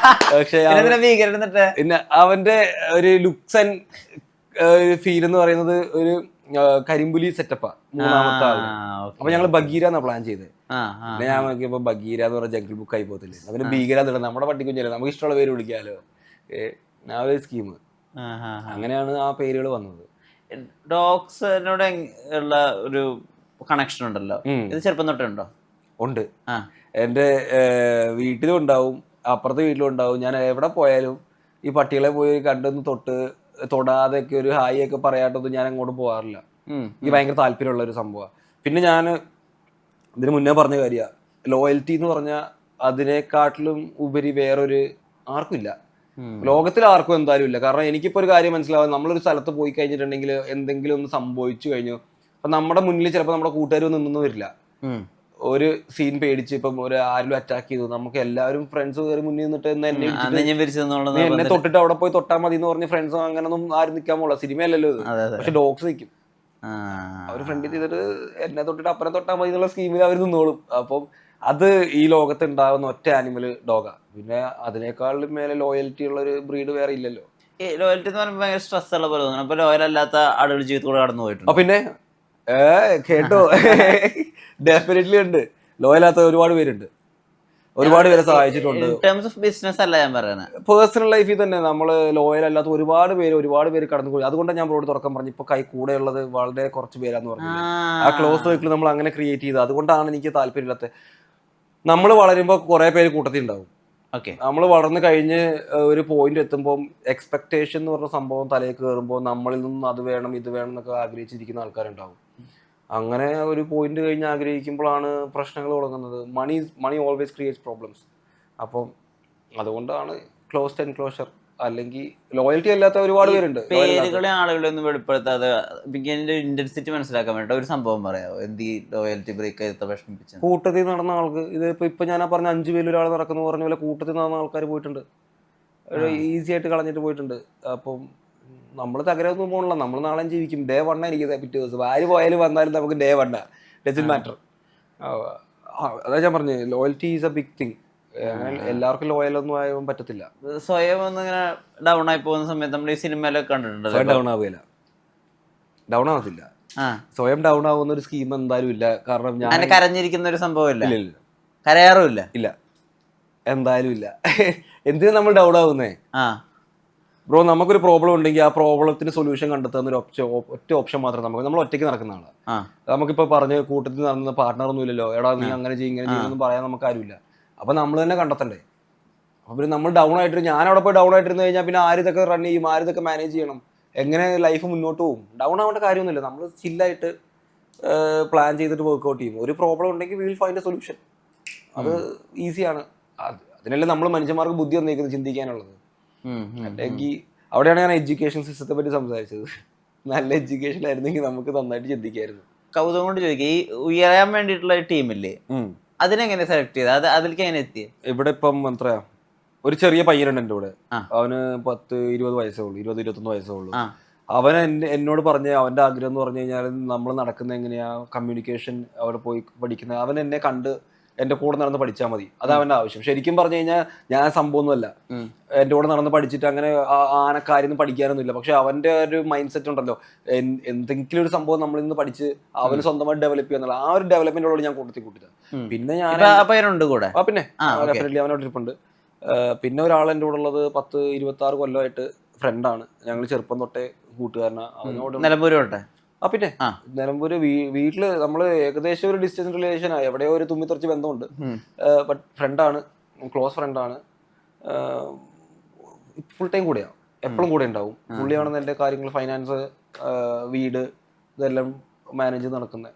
പക്ഷെ പിന്നെ അവന്റെ ഒരു ലുക്സ് ആൻഡ് ഫീൽ എന്ന് പറയുന്നത് ഒരു കരിമ്പുലി സെറ്റപ്പാ മൂന്നാമത്തെ ആള്. അപ്പൊ ഞങ്ങള് ബഗീര എന്നാ പ്ലാൻ ചെയ്തത്. പിന്നെ ഞാൻ നോക്കിയപ്പോ ബഗീര എന്ന് പറഞ്ഞ ജംഗിൾ ബുക്ക് ആയി പോകത്തില്ലേ, അവന് ഭീകര ഇടണം, നമ്മുടെ പട്ടിക്കുഞ്ഞല്ലേ, നമുക്ക് ഇഷ്ടമുള്ള പേര് വിളിക്കാലോ. ആ ഒരു സ്കീം, അങ്ങനെയാണ് ആ പേരുകൾ വന്നത്. ഡോഗ്സിനോട് ഉള്ള ഒരു കണക്ഷൻ ഉണ്ടല്ലോ, ഇത് ചെറുപ്പം തൊട്ടുണ്ടോ? ഉണ്ട്. എൻ്റെ വീട്ടിലും ഉണ്ടാവും, അപ്പുറത്തെ വീട്ടിലും ഉണ്ടാവും. ഞാൻ എവിടെ പോയാലും ഈ പട്ടികളെ പോയി കണ്ടൊന്ന് തൊടാതെയൊക്കെ ഒരു ഹായ് ഒക്കെ പറയാട്ടൊന്നും ഞാൻ അങ്ങോട്ട് പോകാറില്ല. എനിക്ക് ഭയങ്കര താല്പര്യമുള്ള ഒരു സംഭവമാണ്. പിന്നെ ഞാൻ ഇതിന് മുന്നേ പറഞ്ഞ കാര്യമാണ്, ലോയൽറ്റി എന്ന് പറഞ്ഞാൽ അതിനെക്കാട്ടിലും ഉപരി വേറൊരു ആർക്കും ഇല്ല, ലോകത്തിൽ ആർക്കും എന്തായാലും ഇല്ല. കാരണം എനിക്കിപ്പോൾ ഒരു കാര്യം മനസ്സിലാവും, നമ്മളൊരു സ്ഥലത്ത് പോയി കഴിഞ്ഞിട്ടുണ്ടെങ്കിൽ എന്തെങ്കിലും ഒന്ന് സംഭവിച്ചു കഴിഞ്ഞു, അപ്പം നമ്മുടെ മുന്നിൽ ചിലപ്പോൾ നമ്മുടെ കൂട്ടുകാർ നിന്നൊന്നും വരില്ല. ഒരു സീൻ പേടിച്ച് ഇപ്പം ഒരു ആരും അറ്റാക്ക് ചെയ്തു, നമുക്ക് എല്ലാവരും ഫ്രണ്ട്സ് കയറി മുന്നിൽ നിന്നിട്ട് എന്നെ തൊട്ടിട്ട് അവിടെ പോയി തൊട്ടാൽ മതി എന്ന് പറഞ്ഞ് ഫ്രണ്ട്സ് അങ്ങനൊന്നും ആരും നിൽക്കാൻ പോകില്ല. സിനിമയല്ലല്ലോ ഇത്. പക്ഷെ ഡോഗ്സ് നിൽക്കും, അവർ ഫ്രണ്ടിൽ ചെയ്തിട്ട് എന്നെ തൊട്ടിട്ട് അപ്പനെ തൊട്ടാൽ മതി എന്നുള്ള സ്കീമിൽ അവർ നിന്നോളും. അപ്പം അത് ഈ ലോകത്ത് ഉണ്ടാകുന്ന ഒറ്റ ആനിമൽ ഡോഗാ. പിന്നെ അതിനേക്കാളും മേലെ ലോയൽറ്റി ഉള്ള ഒരു ബ്രീഡ് വേറെ ഇല്ലല്ലോ. ലോയൽറ്റി എന്ന് പറയുമ്പോൾ ഭയങ്കര സ്ട്രെസ് ഉള്ള പോലെ തോന്നുന്നു. അപ്പൊ ലോയൽ അല്ലാത്ത ആളുകൾ ജീവിതത്തിലൂടെ കടന്നു പോയിട്ടുണ്ട്. പിന്നെ കേട്ടോ, ഡെഫിനറ്റ്ലി ഉണ്ട്. ലോയലാത്ത ഒരുപാട് പേരുണ്ട്, ഒരുപാട് പേരെ സഹായിച്ചിട്ടുണ്ട്. ബിസിനസ് അല്ല ഞാൻ പറയുന്നത്, പേഴ്സണൽ ലൈഫിൽ തന്നെ നമ്മൾ ലോയൽ അല്ലാത്ത ഒരുപാട് പേര് കടന്നു പോയി. അതുകൊണ്ടാണ് ഞാൻ ബ്രോഡ് തുറക്കം പറഞ്ഞു, ഇപ്പൊ കൂടെയുള്ളത് വളരെ കുറച്ച് പേരാന്ന് പറഞ്ഞു. ആ ക്ലോസ് സർക്കിൾ നമ്മൾ അങ്ങനെ ക്രിയേറ്റ് ചെയ്തത്. അതുകൊണ്ടാണ് എനിക്ക് താല്പര്യമില്ലാത്തത്. നമ്മൾ വളരുമ്പോൾ കുറെ പേര് കൂട്ടത്തിൽ ഉണ്ടാവും. നമ്മൾ വളർന്നു കഴിഞ്ഞ് ഒരു പോയിന്റ് എത്തുമ്പോൾ എക്സ്പെക്ടേഷൻ എന്ന് പറഞ്ഞ സംഭവം തലയിൽ കയറുമ്പോൾ നമ്മളിൽ നിന്നും അത് വേണം ഇത് വേണം എന്നൊക്കെ ആഗ്രഹിച്ചിരിക്കുന്ന ആൾക്കാരുണ്ടാവും. അങ്ങനെ ഒരു പോയിന്റ് കഴിഞ്ഞ് ആഗ്രഹിക്കുമ്പോഴാണ് പ്രശ്നങ്ങൾ തുടങ്ങുന്നത്. മണി ഓൾവേസ് ക്രിയേറ്റ്സ് പ്രോബ്ലംസ്. അപ്പം അതുകൊണ്ടാണ് ക്ലോസ്ഡ് എൻക്ലോഷർ. അല്ലെങ്കിൽ ലോയൽറ്റി അല്ലാത്ത ഒരുപാട് പേരുണ്ട്. പേരുകളെ ആളുകളെ ഒന്നും വെളിപ്പെടുത്താതെ ഇന്റൻസിറ്റി മനസ്സിലാക്കാൻ വേണ്ടി ഒരു സംഭവം പറയാമോ? എന്ത് ലോയൽറ്റി ബ്രേക്ക് ചെയ്ത വിഷമിപ്പിച്ച കൂട്ടത്തിൽ നടന്ന ആൾക്ക് ഇപ്പൊ ഞാൻ പറഞ്ഞ 5 പേരിൽ ഒരാൾ നടക്കുന്ന പറഞ്ഞ പോലെ കൂട്ടത്തിൽ നടന്ന ആൾക്കാർ പോയിട്ടുണ്ട്, ഈസി ആയിട്ട് കളഞ്ഞിട്ട് പോയിട്ടുണ്ട്. അപ്പം നമ്മൾ തകരൊന്നും പോകണില്ല, നമ്മൾ നാളെ ജീവിക്കും. ഡേ 1 എനിക്ക് പിറ്റേ ദിവസം ആര് പോയാലും വന്നാലും നമുക്ക് ഡേ 1 ഡസന്റ് മാറ്റർ. അതാ ഞാൻ പറഞ്ഞു, loyalty is a big thing. എല്ലാവർക്കും ലോയലൊന്നും ആയാലും പറ്റത്തില്ല. സ്വയം ഒന്നിങ്ങനെ ഡൗൺ ആയി പോകുന്ന സമയത്ത് നമ്മൾ ഈ സിനിമയിലൊക്കെ കണ്ടിട്ടുണ്ട്. ഡൗൺ ആവുകയില്ല, ഡൗൺ ആവത്തില്ല. സ്വയം ഡൗൺ ആവുന്ന ഒരു സ്കീം എന്തായാലും ഇല്ല. കാരണം ഞാൻ കരഞ്ഞിരിക്കുന്ന ഒരു സംഭവം ഇല്ല, കരയാറുമില്ല, ഇല്ല, എന്തായാലും ഇല്ല. എന്തിനാ നമ്മൾ ഡൗൺ ആവുന്നേ? ബ്രോ, നമുക്കൊരു പ്രോബ്ലം ഉണ്ടെങ്കിൽ ആ പ്രോബ്ലത്തിന് സൊല്യൂഷൻ കണ്ടെത്തുന്ന ഒരു ഒറ്റ ഓപ്ഷൻ മാത്രം നമ്മൾ ഒറ്റയ്ക്ക് നടക്കുന്ന ആളാണ്. നമുക്കിപ്പോ പറഞ്ഞ് കൂട്ടത്തിൽ നടന്ന പാർട്ട്ണറൊന്നും ഇല്ലല്ലോ, എടാ നീ അങ്ങനെ ചെയ്യുന്നൊന്നും പറയാൻ നമുക്ക് ആരുമില്ല. അപ്പൊ നമ്മൾ തന്നെ കണ്ടെത്തണ്ടേ. അപ്പൊ നമ്മൾ ഡൗൺ ആയിട്ട്, ഞാൻ അവിടെ പോയി ഡൗൺ ആയിട്ടിരുന്ന് കഴിഞ്ഞാൽ പിന്നെ ആര് ഇതൊക്കെ റൺ ചെയ്യും, ആര് ഇതൊക്കെ മാനേജ് ചെയ്യണം, എങ്ങനെ ലൈഫ് മുന്നോട്ട് പോകും? ഡൗൺ ആവേണ്ട കാര്യമൊന്നുമില്ല. നമ്മൾ ചില്ലായിട്ട് പ്ലാൻ ചെയ്തിട്ട് വർക്ക്ഔട്ട് ചെയ്യും. ഒരു പ്രോബ്ലം ഉണ്ടെങ്കിൽ വിൽ ഫൈൻഡ് എ സൊല്യൂഷൻ. അത് ഈസിയാണ്. അതിനല്ലേ നമ്മൾ മനുഷ്യന്മാർക്ക് ബുദ്ധി വന്നേക്കുന്നത്, ചിന്തിക്കാനുള്ളത്. അല്ലെങ്കിൽ അവിടെയാണ് ഞാൻ എഡ്യൂക്കേഷൻ സിസ്റ്റത്തെ പറ്റി സംസാരിച്ചത്. നല്ല എഡ്യൂക്കേഷൻ ആയിരുന്നെങ്കിൽ നമുക്ക് നന്നായിട്ട് ചിന്തിക്കായിരുന്നു. കൗതുകം കൊണ്ട് ചോദിക്കുക, ഈ ഉയരാൻ വേണ്ടിയിട്ടുള്ള ടീമില്ലേ, അതിനെങ്ങനെ സെലക്ട് ചെയ്ത് അതിലേക്ക് എങ്ങനെ എത്തി? ഇവിടെ ഇപ്പം എത്രയാ ഒരു ചെറിയ പയ്യനുണ്ട് എൻ്റെ കൂടെ. ആ. അവന് 10-20 വയസ്സേ ഉള്ളൂ, 20-21 വയസ്സേ ഉള്ളൂ. ആ. അവൻ എന്നോട് പറഞ്ഞ അവന്റെ ആഗ്രഹം എന്ന് പറഞ്ഞു കഴിഞ്ഞാൽ നമ്മൾ നടക്കുന്ന എങ്ങനെയാ, കമ്മ്യൂണിക്കേഷൻ, അവിടെ പോയി പഠിക്കുന്ന, അവൻ എന്നെ കണ്ട് എൻ്റെ കൂടെ നടന്ന് പഠിച്ചാൽ മതി, അതാ അവൻ്റെ ആവശ്യം. ശരിക്കും പറഞ്ഞു കഴിഞ്ഞാൽ ഞാൻ സംഭവമൊന്നുമല്ല, എൻ്റെ കൂടെ നടന്ന് പഠിച്ചിട്ട് അങ്ങനെ ആനക്കാര്യം പഠിക്കാനൊന്നുമില്ല. പക്ഷെ അവൻ്റെ ഒരു മൈൻഡ് സെറ്റ് ഉണ്ടല്ലോ, എന്തെങ്കിലും ഒരു സംഭവം നമ്മൾ ഇന്ന് പഠിച്ച് അവന് സ്വന്തമായിട്ട് ഡെവലപ്പ് ചെയ്യാന്നുള്ള ആ ഒരു ഡെവലപ്മെന്റോട് ഞാൻ കൂട്ടത്തില്ല. പിന്നെ ഞാൻ പയ്യനുണ്ട് കൂടെ. പിന്നെ ഡെഫിനറ്റ്ലി അവനോട് ഇരിപ്പുണ്ട്. പിന്നെ ഒരാൾ എൻ്റെ കൂടെ ഉള്ളത് 10-26 കൊല്ലമായിട്ട് ഫ്രണ്ടാണ്. ഞങ്ങൾ ചെറുപ്പം തൊട്ടേ കൂട്ടുകാരനാണ്. അവനോട് നിലമ്പൂര് തൊട്ടെ. പിന്നെ നിലമ്പൂര് വീട്ടില് നമ്മള് ഏകദേശം ഒരു ഡിസ്റ്റൻസ് റിലേഷൻ ആയി, എവിടെയോ ഒരു തുമ്മിത്തെറിച്ച് ബന്ധമുണ്ട്. ബട്ട് ഫ്രണ്ടാണ്, ക്ലോസ് ഫ്രണ്ടാണ്, ഫുൾ ടൈം കൂടെയാണ്, എപ്പോഴും കൂടെ ഉണ്ടാവും. പുള്ളിയാണെന്ന് എൻ്റെ കാര്യങ്ങൾ, ഫൈനാൻസ്, വീട്, ഇതെല്ലാം മാനേജ് ചെയ്ത് നടക്കുന്നത്.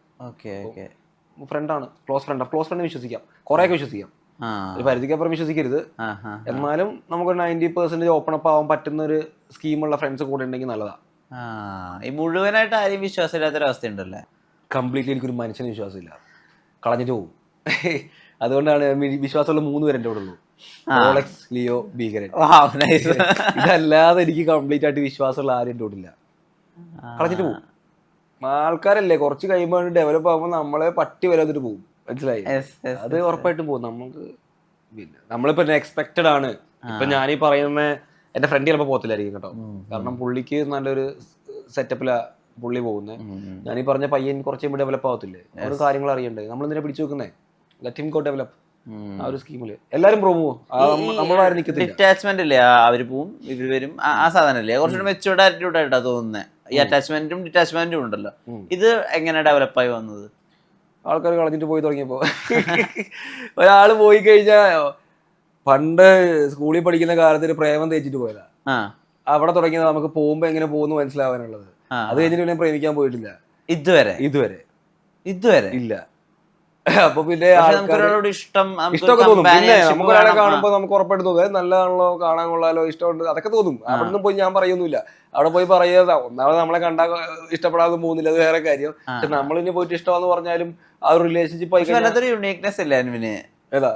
ഫ്രണ്ടാണ്, ക്ലോസ് ഫ്രണ്ട് വിശ്വസിക്കാം, കുറെയൊക്കെ വിശ്വസിക്കാം, ഒരു പരിധിക്കപ്പുറം വിശ്വസിക്കരുത്. എന്നാലും നമുക്ക് 90% ഓപ്പൺ അപ്പ് ആവാൻ പറ്റുന്ന ഒരു സ്കീമുള്ള ഫ്രണ്ട്സ് കൂടെ ഉണ്ടെങ്കിൽ നല്ലതാ. ഈ മുഴുവനായിട്ട് ആരെയും വിശ്വാസമില്ലാത്തൊരവസ്ഥ ഉണ്ടല്ലേ? കംപ്ലീറ്റ്ലി എനിക്കൊരു മനുഷ്യന് വിശ്വാസമില്ല, കളഞ്ഞിട്ട് പോകും. അതുകൊണ്ടാണ് വിശ്വാസമുള്ള 3 പേര് എൻ്റെ കൂടെ ഉള്ളൂ, റോളക്സ്, ലിയോ, ഭീകരൻ. ഇതല്ലാതെ എനിക്ക് കംപ്ലീറ്റ് ആയിട്ട് വിശ്വാസമുള്ള ആരും എൻ്റെ കൂടെ ഇല്ല. കളഞ്ഞിട്ട് പോകും. ആൾക്കാരല്ലേ കുറച്ച് കഴിയുമ്പോൾ ഡെവലപ്പ് ആകുമ്പോൾ നമ്മളെ പട്ടി വരാതിട്ട് പോകും, മനസ്സിലായി? അത് ഉറപ്പായിട്ടും പോകും. നമുക്ക് പിന്നെ നമ്മളിപ്പോ എക്സ്പെക്റ്റഡ് ആണ്. ഇപ്പൊ ഞാനീ പറയുന്ന എന്റെ ഫ്രണ്ട് ചിലപ്പോൾ പോകത്തില്ലായിരിക്കും കേട്ടോ, കാരണം പുള്ളിക്ക് നല്ലൊരു സെറ്റപ്പിലാ പുള്ളി പോകുന്നത്. ഞാനീ പറഞ്ഞ പയ്യൻ കുറച്ച് കഴിയുമ്പോൾ ഡെവലപ്പ് ആവത്തില്ലേ, ഒരു കാര്യങ്ങൾ അറിയണ്ടേ, നമ്മളെന്തിനാ പിടിച്ചു വെക്കുന്നേ? Let him go develop. ആ ഒരു സ്കീമില് എല്ലാരും പ്രൊമോ നമ്മളാരും നിൽക്കത്തില്ല. ഡിറ്റാച്ച്മെന്റ് ഇല്ലേ, അവര് പോവും ഇവര് വരും, ആ സാധനം ഇല്ലേ, കുറച്ചുകൂടെ മെച്ചൂർഡ് ആറ്റിറ്റ്യൂഡ് ആയിട്ടാ തോന്നുന്നത്. ഈ അറ്റാച്ച്മെന്റും ഡിറ്റാച്ച്മെന്റും ഉണ്ടല്ലോ, ഇത് എങ്ങനെ ഡെവലപ്പായി വന്നത്? ആൾക്കാർ കളഞ്ഞിട്ട് പോയി തുടങ്ങിയപ്പോ. ഒരാള് പോയി കഴിഞ്ഞാ, പണ്ട് സ്കൂളിൽ പഠിക്കുന്ന കാലത്ത് ഒരു പ്രേമം തേച്ചിട്ട് പോയതാ, അവിടെ തുടങ്ങിയത് നമുക്ക് പോകുമ്പോ എങ്ങനെ പോകുന്നു മനസ്സിലാവാനുള്ളത്. അത് കഴിഞ്ഞിട്ട് പിന്നെ പ്രേമിക്കാൻ പോയിട്ടില്ല ഇതുവരെ ഇല്ല. അപ്പൊ പിന്നെ ഇഷ്ടമൊക്കെ തോന്നും. പിന്നെ നമുക്ക് ഒരാളെ കാണുമ്പോ നമുക്ക് ഉറപ്പായിട്ട് തോന്നും നല്ലതാണല്ലോ, കാണാൻ കൊള്ളാലോ, ഇഷ്ടമുണ്ട്, അതൊക്കെ തോന്നും. അവിടെ നിന്നും പോയി ഞാൻ പറയൊന്നുമില്ല, അവിടെ പോയി പറയുക ഒന്നാമത് നമ്മളെ കണ്ടാ ഇഷ്ടപ്പെടാതെ പോകുന്നില്ല, അത് വേറെ കാര്യം. പക്ഷെ നമ്മളിനി പോയിട്ട് ഇഷ്ടമാന്ന് പറഞ്ഞാലും ആ ഒരു റിലേഷൻഷിപ്പ് ആയി യുണീക്നെസ് ഇല്ല അനുവിന്. ഏതാ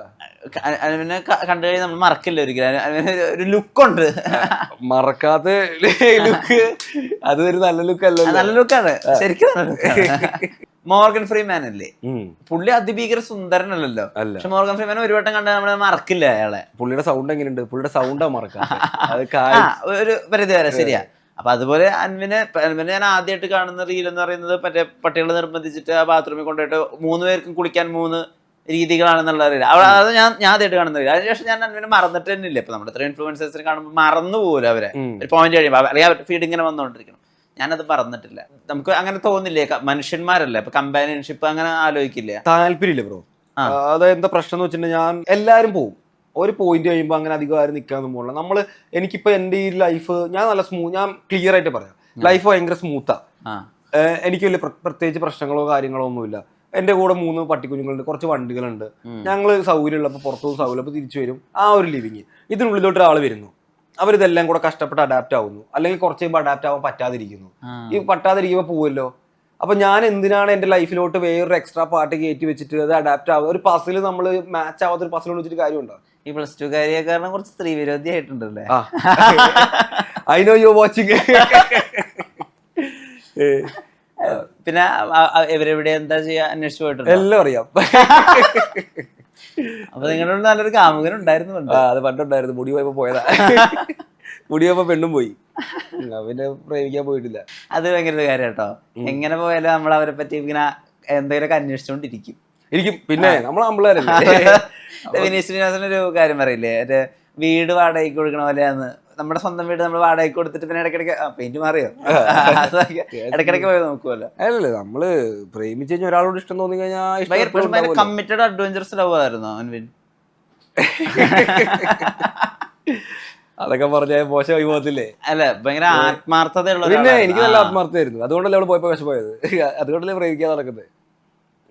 അനുവിനെ കണ്ടു കഴിഞ്ഞാൽ നമ്മൾ മറക്കില്ല ഒരിക്കലും. അനുവിന് ഒരു ലുക്കുണ്ട്, മറക്കാത്ത ലുക്ക്. അത് ഒരു നല്ല ലുക്ക് അല്ല, നല്ല ലുക്കാണ് ശരിക്കും. മോർഗൻ ഫ്രീമാൻ അല്ലേ പുള്ളി? അതിഭീകര സുന്ദരനല്ലല്ലോ, പക്ഷെ മോർഗൻ ഫ്രീമാൻ ഒരു വട്ടം കണ്ടാൽ നമ്മള് മറക്കില്ല അയാളെ. പുള്ളിയുടെ സൗണ്ട് എങ്ങനെയുണ്ട്? പുള്ളിയുടെ സൗണ്ടാ മറക്കാം ഒരു പരിധി വരെ, ശരിയാ. അപ്പൊ അതുപോലെ അൻവിനെ ഞാൻ ആദ്യമായിട്ട് കാണുന്ന റീൽ എന്ന് പറയുന്നത് മറ്റേ പട്ടികളെ നിർബന്ധിച്ചിട്ട് ആ ബാത്റൂമിൽ കൊണ്ടുപോയിട്ട് 3 പേർക്കും കുളിക്കാൻ 3 രീതികളാണെന്നുള്ള റീൽ. അത് ഞാൻ ആദ്യമായിട്ട് കാണുന്ന റീൽ. അതിനുശേഷം ഞാൻ അൻവിനെ മറന്നിട്ട് തന്നെ ഇല്ല. ഇപ്പൊ നമ്മുടെ ഇത്ര ഇൻഫ്ലുവൻസേഴ്സിനെ കാണുമ്പോൾ മറന്നു പോലും അവരെ ഒരു പോയിന്റ് കഴിയുമ്പോൾ, അല്ലെങ്കിൽ ഫീഡ് ഇങ്ങനെ വന്നുകൊണ്ടിരിക്കണം. ഞാനത് പറഞ്ഞിട്ടില്ല. നമുക്ക് അങ്ങനെ തോന്നില്ലേ? മനുഷ്യന്മാരല്ലേ, ഇപ്പൊ കമ്പാനിയൻഷിപ്പ് അങ്ങനെ ആലോചിക്കില്ലേ? താല്പര്യമില്ല ബ്രോ. അതായത് എന്താ പ്രശ്നം എന്ന് വെച്ചിട്ടുണ്ടെങ്കിൽ, ഞാൻ എല്ലാവരും പോകും, ഒരു പോയിന്റ് കഴിയുമ്പോൾ അങ്ങനെ അധികം ആരും നിൽക്കാനൊന്നും പോകില്ല. നമ്മള് എനിക്കിപ്പോ എന്റെ ഈ ലൈഫ് ഞാൻ ഞാൻ ക്ലിയർ ആയിട്ട് പറയാം, ലൈഫ് ഭയങ്കര സ്മൂത്താ. എനിക്ക് വലിയ പ്രത്യേകിച്ച് പ്രശ്നങ്ങളോ കാര്യങ്ങളോ ഒന്നുമില്ല. എന്റെ കൂടെ 3 പട്ടിക്കുഞ്ഞുങ്ങളുണ്ട്, കുറച്ച് വണ്ടികളുണ്ട്, ഞങ്ങള് സൗകര്യമുള്ളപ്പോൾ പുറത്തു പോകും, സൗകര്യമുള്ളപ്പോൾ തിരിച്ചു വരും. ആ ഒരു ലിവിങ്. ഇതിനുള്ളിലോട്ട് ഒരാൾ വരുന്നു, അവരിതെല്ലാം കൂടെ കഷ്ടപ്പെട്ട് അഡാപ്റ്റ് ആവുന്നു, അല്ലെങ്കിൽ കുറച്ച് കഴിയുമ്പോൾ അഡാപ്റ്റ് ആവാൻ പറ്റാതിരിക്കുന്നു. ഈ പറ്റാതിരിക്കുമ്പോൾ പോവല്ലോ. അപ്പൊ ഞാൻ എന്തിനാണ് എന്റെ ലൈഫിലോട്ട് വേറൊരു എക്സ്ട്രാ പാർട്ട് കയറ്റി വെച്ചിട്ട് അത് അഡാപ്റ്റ് ആവുക? ഒരു പസിൽ നമ്മൾ മാച്ച് ആവാത്ത ഒരു പസിൽ വെച്ചിട്ട് കാര്യമുണ്ടോ? ഈ +2 കാരണം കുറച്ച് സ്ത്രീ വിരോധി ആയിട്ടുണ്ടല്ലേ? I know you watching. പിന്നെ ഇവരെവിടെ എന്താ ചെയ്യാ അന്വേഷിച്ചു പോയിട്ടുണ്ട്? എല്ലാം അറിയാം. അപ്പൊ നിങ്ങളുടെ നല്ലൊരു കാമുകൻ ഉണ്ടായിരുന്നു. അത് പണ്ടുണ്ടായിരുന്നു, മുടി പോയപ്പോ പോയതാ. മുടി പോയപ്പോ പെണ്ണും പോയി, പിന്നെ പ്രേമിക്കാൻ പോയിട്ടില്ല. അത് ഭയങ്കര കാര്യം കേട്ടോ. എങ്ങനെ പോയാലും നമ്മൾ അവരെ പറ്റി ഇങ്ങനെ എന്തെങ്കിലുമൊക്കെ അന്വേഷിച്ചോണ്ടിരിക്കും. പിന്നെ നമ്മൾ ആമ്പിള്ളേരല്ലേ. വിനീത് ശ്രീനിവാസനൊരു കാര്യം പറയില്ലേ, ഒരു വീട് വാടകയ്ക്ക് കൊടുക്കണ പോലെയാന്ന്. നമ്മുടെ സ്വന്തം വീട് നമ്മൾ വാടകയ്ക്ക് കൊടുത്തിട്ട് പിന്നെ ഇടയ്ക്കിടയ്ക്ക് പെയിന്റ് മാറിയോ ഇടയ്ക്കിടയ്ക്ക് പോയി നോക്കുമല്ലോ. അല്ലല്ലേ, നമ്മള് പ്രേമിച്ച് കഴിഞ്ഞാൽ ഒരാളോട് ഇഷ്ടം തോന്നി കഴിഞ്ഞാൽ കമ്മിറ്റഡ് അഡ്വഞ്ചറസ് ലവ് ആയിരുന്നു അൻവിൻ. അതൊക്കെ പറഞ്ഞ മോശമായി പോകത്തില്ലേ? അല്ല, ഭയങ്കര ആത്മാർത്ഥതയുള്ള. പിന്നെ എനിക്ക് നല്ല ആത്മാർത്ഥമായിരുന്നു, അതുകൊണ്ടല്ലേ അവിടെ പോയപ്പോ വിഷമമായത്. അതുകൊണ്ടല്ലേ പ്രേമിക്കാൻ നടക്കുന്നത്.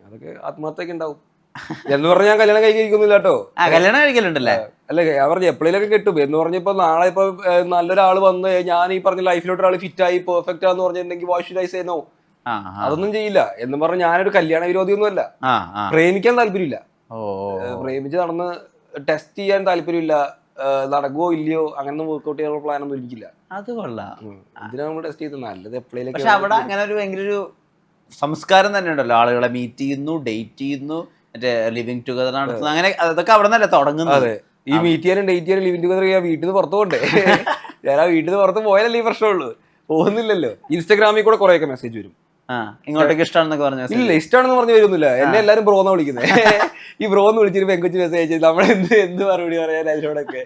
അതൊക്കെ ആത്മാർത്ഥയൊക്കെ ഉണ്ടാവും എന്ന് പറഞ്ഞാൽ ഞാൻ കല്യാണം കഴിക്കുന്നില്ല കേട്ടോ. കല്യാണം കഴിക്കലുണ്ടല്ലേ? അല്ല, ഞാൻ പറഞ്ഞു എപ്പോഴേലൊക്കെ കിട്ടും എന്ന് പറഞ്ഞപ്പോ, നാളെ ഇപ്പൊ നല്ലൊരാൾ വന്ന് ഞാൻ ഈ പറഞ്ഞ ലൈഫിലോട്ട് ഒരാൾ ഫിറ്റ് ആയി പെർഫെക്റ്റ് ആന്ന് പറഞ്ഞിട്ടുണ്ടെങ്കിൽ what should I say no? അതൊന്നും ചെയ്യില്ല. എന്ന് പറഞ്ഞ ഞാനൊരു കല്യാണ വിരോധിയൊന്നും അല്ല. പ്രേമിക്കാൻ താല്പര്യമില്ല, പ്രേമിച്ച് നടന്ന് ടെസ്റ്റ് ചെയ്യാൻ താല്പര്യമില്ല, നടക്കുവോ ഇല്ലയോ അങ്ങനെ വർക്ക്ഔട്ട് ചെയ്യാനുള്ള പ്ലാൻ ഒന്നും എനിക്കില്ല. അത് കൊള്ളാം. ഇതിനാ നമ്മൾ ടെസ്റ്റ് ചെയ്ത് നല്ലത് എപ്പോഴേലും. പക്ഷെ അവിടെ അങ്ങനെ ഒരു ഭയങ്കര ഒരു സംസ്കാരം തന്നെ ഉണ്ടല്ലോ, ആളുകളെ മീറ്റ് ചെയ്യുന്നു, ഡേറ്റ് ചെയ്യുന്നു, മറ്റേ ലിവിങ് ടുഗദർ നടത്തുന്നു, അങ്ങനെ അതൊക്കെ അവിടെ നിന്നല്ലേ തുടങ്ങുന്നത്. അതെ, ഈ മീറ്റ് ചെയ്യാനും ഡേറ്റ് ചെയ്യാനും ലിവിങ് ടുഗദർ ചെയ്യാൻ വീട്ടിൽ നിന്ന് പുറത്തു പോകണ്ടേ? ഞാൻ ആ വീട്ടിൽ നിന്ന് പുറത്ത് പോയാലല്ലേ ഈ പ്രശ്നമുള്ളൂ, പോകുന്നില്ലല്ലോ. ഇൻസ്റ്റാഗ്രാമിൽ കൂടെ കുറെയൊക്കെ മെസ്സേജ് വരും, ഇങ്ങോട്ടേക്ക് ഇഷ്ടമാണെന്നൊക്കെ പറഞ്ഞു. ഇല്ല ഇഷ്ടമാണെന്ന് പറഞ്ഞ് വരുന്നില്ല, എന്നെ എല്ലാരും ബ്രോന്ന് വിളിക്കുന്നത്. ഈ ബ്രോന്ന് വിളിച്ചിട്ട് പെങ്കൊച്ച് മെസ്സേജ് അയച്ചത് നമ്മൾ എന്ത് മറുപടി പറയാൻ അതിനോടൊക്കെ.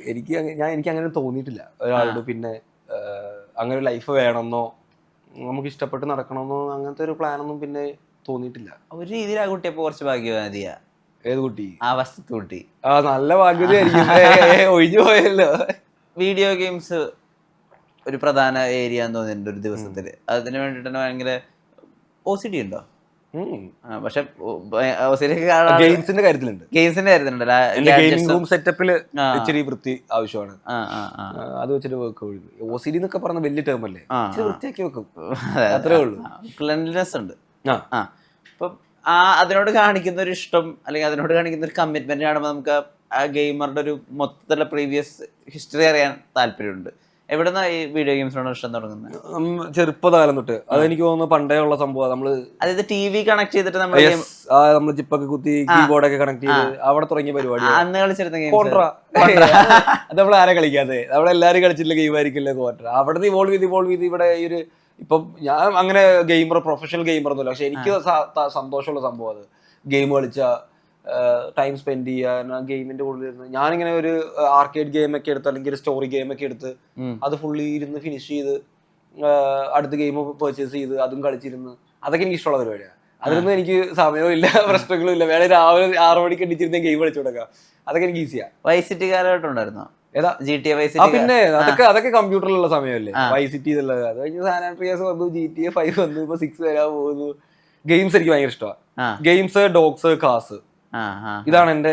എനിക്ക് അങ്ങനെ തോന്നിയിട്ടില്ല ഒരാളോട്. പിന്നെ അങ്ങനെ ഒരു ലൈഫ് വേണമെന്നോ നമുക്ക് ഇഷ്ടപ്പെട്ട് നടക്കണമെന്നോ അങ്ങനത്തെ ഒരു പ്ലാനൊന്നും പിന്നെ തോന്നിയിട്ടില്ല. ഒരു രീതിയിൽ ആ കുട്ടിയപ്പോ കുറച്ച് ഭാഗ്യവാദിയാ. ഏത് കുട്ടി? ആ വസ്തു കുട്ടി. ആ നല്ല ഭാഗ്യതയായിരിക്കും, ഒഴിഞ്ഞു പോയല്ലോ. വീഡിയോ ഗെയിംസ് ഒരു പ്രധാന ഏരിയ എന്ന് തോന്നിയിട്ടുണ്ട് ഒരു ദിവസത്തില്. അതിന് വേണ്ടിട്ട് തന്നെ ഭയങ്കര OCD ഉണ്ടോ? പക്ഷെ ഗെയിംസിന്റെ കാര്യത്തിലുണ്ട്. ഗെയിംസിന്റെ കാര്യത്തിലുണ്ടല്ലോ, ഗെയിമിംഗ് റൂം സെറ്റപ്പില് ഇച്ചിരി വൃത്തി ആവശ്യമാണ്. അത് വെച്ചിട്ട് OCD എന്നൊക്കെ പറഞ്ഞ വലിയ ടേം അല്ലേ, വൃത്തിയാക്കി വെക്കും, അത്രേ ഉള്ളൂ. ക്ലെൻലിനെസ് ഉണ്ട്. അപ്പം അതിനോട് കാണിക്കുന്ന ഒരു ഇഷ്ടം അല്ലെങ്കിൽ അതിനോട് കാണിക്കുന്ന ഒരു കമ്മിറ്റ്മെന്റ് കാണുമ്പോൾ നമുക്ക് ആ ഗെയിമറുടെ ഒരു മൊത്തത്തിലുള്ള പ്രീവിയസ് ഹിസ്റ്ററി അറിയാൻ താല്പര്യമുണ്ട്. എവിടെന്നാ ഈ വീഡിയോ ഗെയിംസിനോട് ഇഷ്ടം തുടങ്ങുന്നത്? ചെറുപ്പകാലം തൊട്ട്. അതെനിക്ക് തോന്നുന്നു പണ്ടേ ഉള്ള സംഭവം. നമ്മള് അതായത് TV കണക്ട് ചെയ്തിട്ട് നമ്മള് ചിപ്പൊക്കെ കുത്തി കീബോർഡൊക്കെ കണക്ട് ചെയ്ത് അവിടെ തുടങ്ങിയ പരിപാടി. അന്ന് കളിച്ചിരുന്ന ഗെയിം കോൺട്ര. അത് നമ്മൾ ആരെ കളിക്കാതെ, നമ്മളെല്ലാരും കളിച്ചിട്ടുള്ള ഗെയിം ആയിരിക്കില്ലേ കോൺട്ര. അവിടെ ഇവോൾവ് ചെയ്ത് ഇവിടെ ഈ ഒരു ഇപ്പം ഞാൻ അങ്ങനെ പ്രൊഫഷണൽ ഗെയിമർ ഒന്നുമില്ല, പക്ഷെ എനിക്ക് സന്തോഷമുള്ള സംഭവം അത്. ഗെയിം കളിച്ച ടൈം സ്പെൻഡ് ചെയ്യാൻ ഗെയിമിന്റെ കൂടുതൽ. ഞാനിങ്ങനെ ഒരു ആർക്കേഡ് ഗെയിം ഒക്കെ എടുത്ത് അല്ലെങ്കിൽ ഒരു സ്റ്റോറി ഗെയിം ഒക്കെ എടുത്ത് അത് ഫുള്ളി ഇരുന്ന് ഫിനിഷ് ചെയ്ത് അടുത്ത ഗെയിം പർച്ചേസ് ചെയ്ത് അതും കളിച്ചിരുന്ന്, അതൊക്കെ എനിക്ക് ഇഷ്ടമുള്ള പരിപാടിയാണ്. അതിലൊന്നും എനിക്ക് സമയവും ഇല്ല, പ്രശ്നങ്ങളും ഇല്ല. വേറെ രാവിലെ 6 മണിക്ക് എണ്ണിച്ചിരുന്ന ഗെയിം കളിച്ചു കൊടുക്കാം, അതൊക്കെ എനിക്ക് ഈസിയാ. വൈസ് സിറ്റി കാലഘട്ടം ഉണ്ടായിരുന്നോ? ഏതാ? GTA vice city. പിന്നെ അതൊക്കെ കമ്പ്യൂട്ടറിലുള്ള സമയമല്ലേ വൈസ് സിറ്റി എന്നുള്ളത്. അത് കഴിഞ്ഞ് സാൻ ആൻഡ്രിയാസ് വന്നു, GTA 5 വന്നു, ഇപ്പൊ 6 വരാൻ പോകുന്നു. ഗെയിംസ് എനിക്ക് ഭയങ്കര ഇഷ്ടമാണ്. ഗെയിംസ്, ഡോഗ്സ്, കാസ്, ഇതാണ് എന്റെ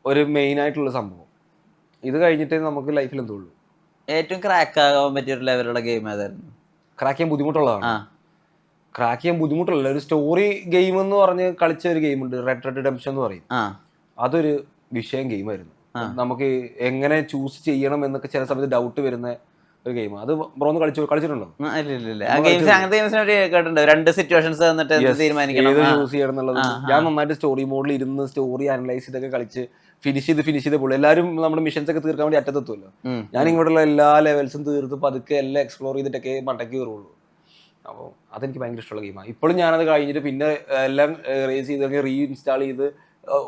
ഒരു മെയിൻ ആയിട്ടുള്ള സംഭവം. ഇത് കഴിഞ്ഞിട്ട് നമുക്ക് ലൈഫിൽ എന്തുള്ളൂ. ഏറ്റവും ക്രാക്ക് ആകാൻ പറ്റിയ ഒരു ലെവലുള്ള ഗെയിം ഏതായിരുന്നു? ക്രാക്ക് ചെയ്യാൻ ബുദ്ധിമുട്ടുള്ളതാണ്. ക്രാക്ക് ചെയ്യാൻ ബുദ്ധിമുട്ടുള്ള ഒരു സ്റ്റോറി ഗെയിം എന്ന് പറഞ്ഞ് കളിച്ച ഒരു ഗെയിം ഉണ്ട്, റെഡ് റിഡംപ്ഷൻ എന്ന് പറയും. അതൊരു വിഷയം ഗെയിമായിരുന്നു. നമുക്ക് എങ്ങനെ ചൂസ് ചെയ്യണം എന്നൊക്കെ ചില സമയത്ത് ഡൗട്ട് വരുന്ന ഒരു ഗെയിം. അത് ബ്രോന്ന് കളിച്ചിട്ടുണ്ടോ? രണ്ട് സിറ്റുവേഷൻസ് തീരുമാനിക്കണം ചൂസ് ചെയ്യണം എന്നുള്ളത്. ഞാൻ നന്നായിട്ട് സ്റ്റോറി മോഡിൽ ഇരുന്ന് സ്റ്റോറി അനലൈസ് ചെയ്തൊക്കെ കളിച്ച് ഫിനിഷ് ചെയ്ത് പോലും എല്ലാവരും നമ്മുടെ മിഷൻസ് ഒക്കെ തീർക്കാൻ വേണ്ടി അറ്റത്തെത്തുമല്ലോ. ഞാൻ ഇങ്ങോട്ടുള്ള എല്ലാ ലെവൽസും തീർത്ത് പതുക്കെ എല്ലാം എക്സ്പ്ലോർ ചെയ്തിട്ടൊക്കെ മണ്ടയ്ക്ക് കയറുള്ളൂ. അപ്പോൾ അതെനിക്ക് ഭയങ്കര ഇഷ്ടമുള്ള ഗെയിമാണ്. ഇപ്പോഴും ഞാനത് കഴിഞ്ഞിട്ട് പിന്നെ എല്ലാം റേസ് ചെയ്ത് റീഇൻസ്റ്റാൾ ചെയ്ത്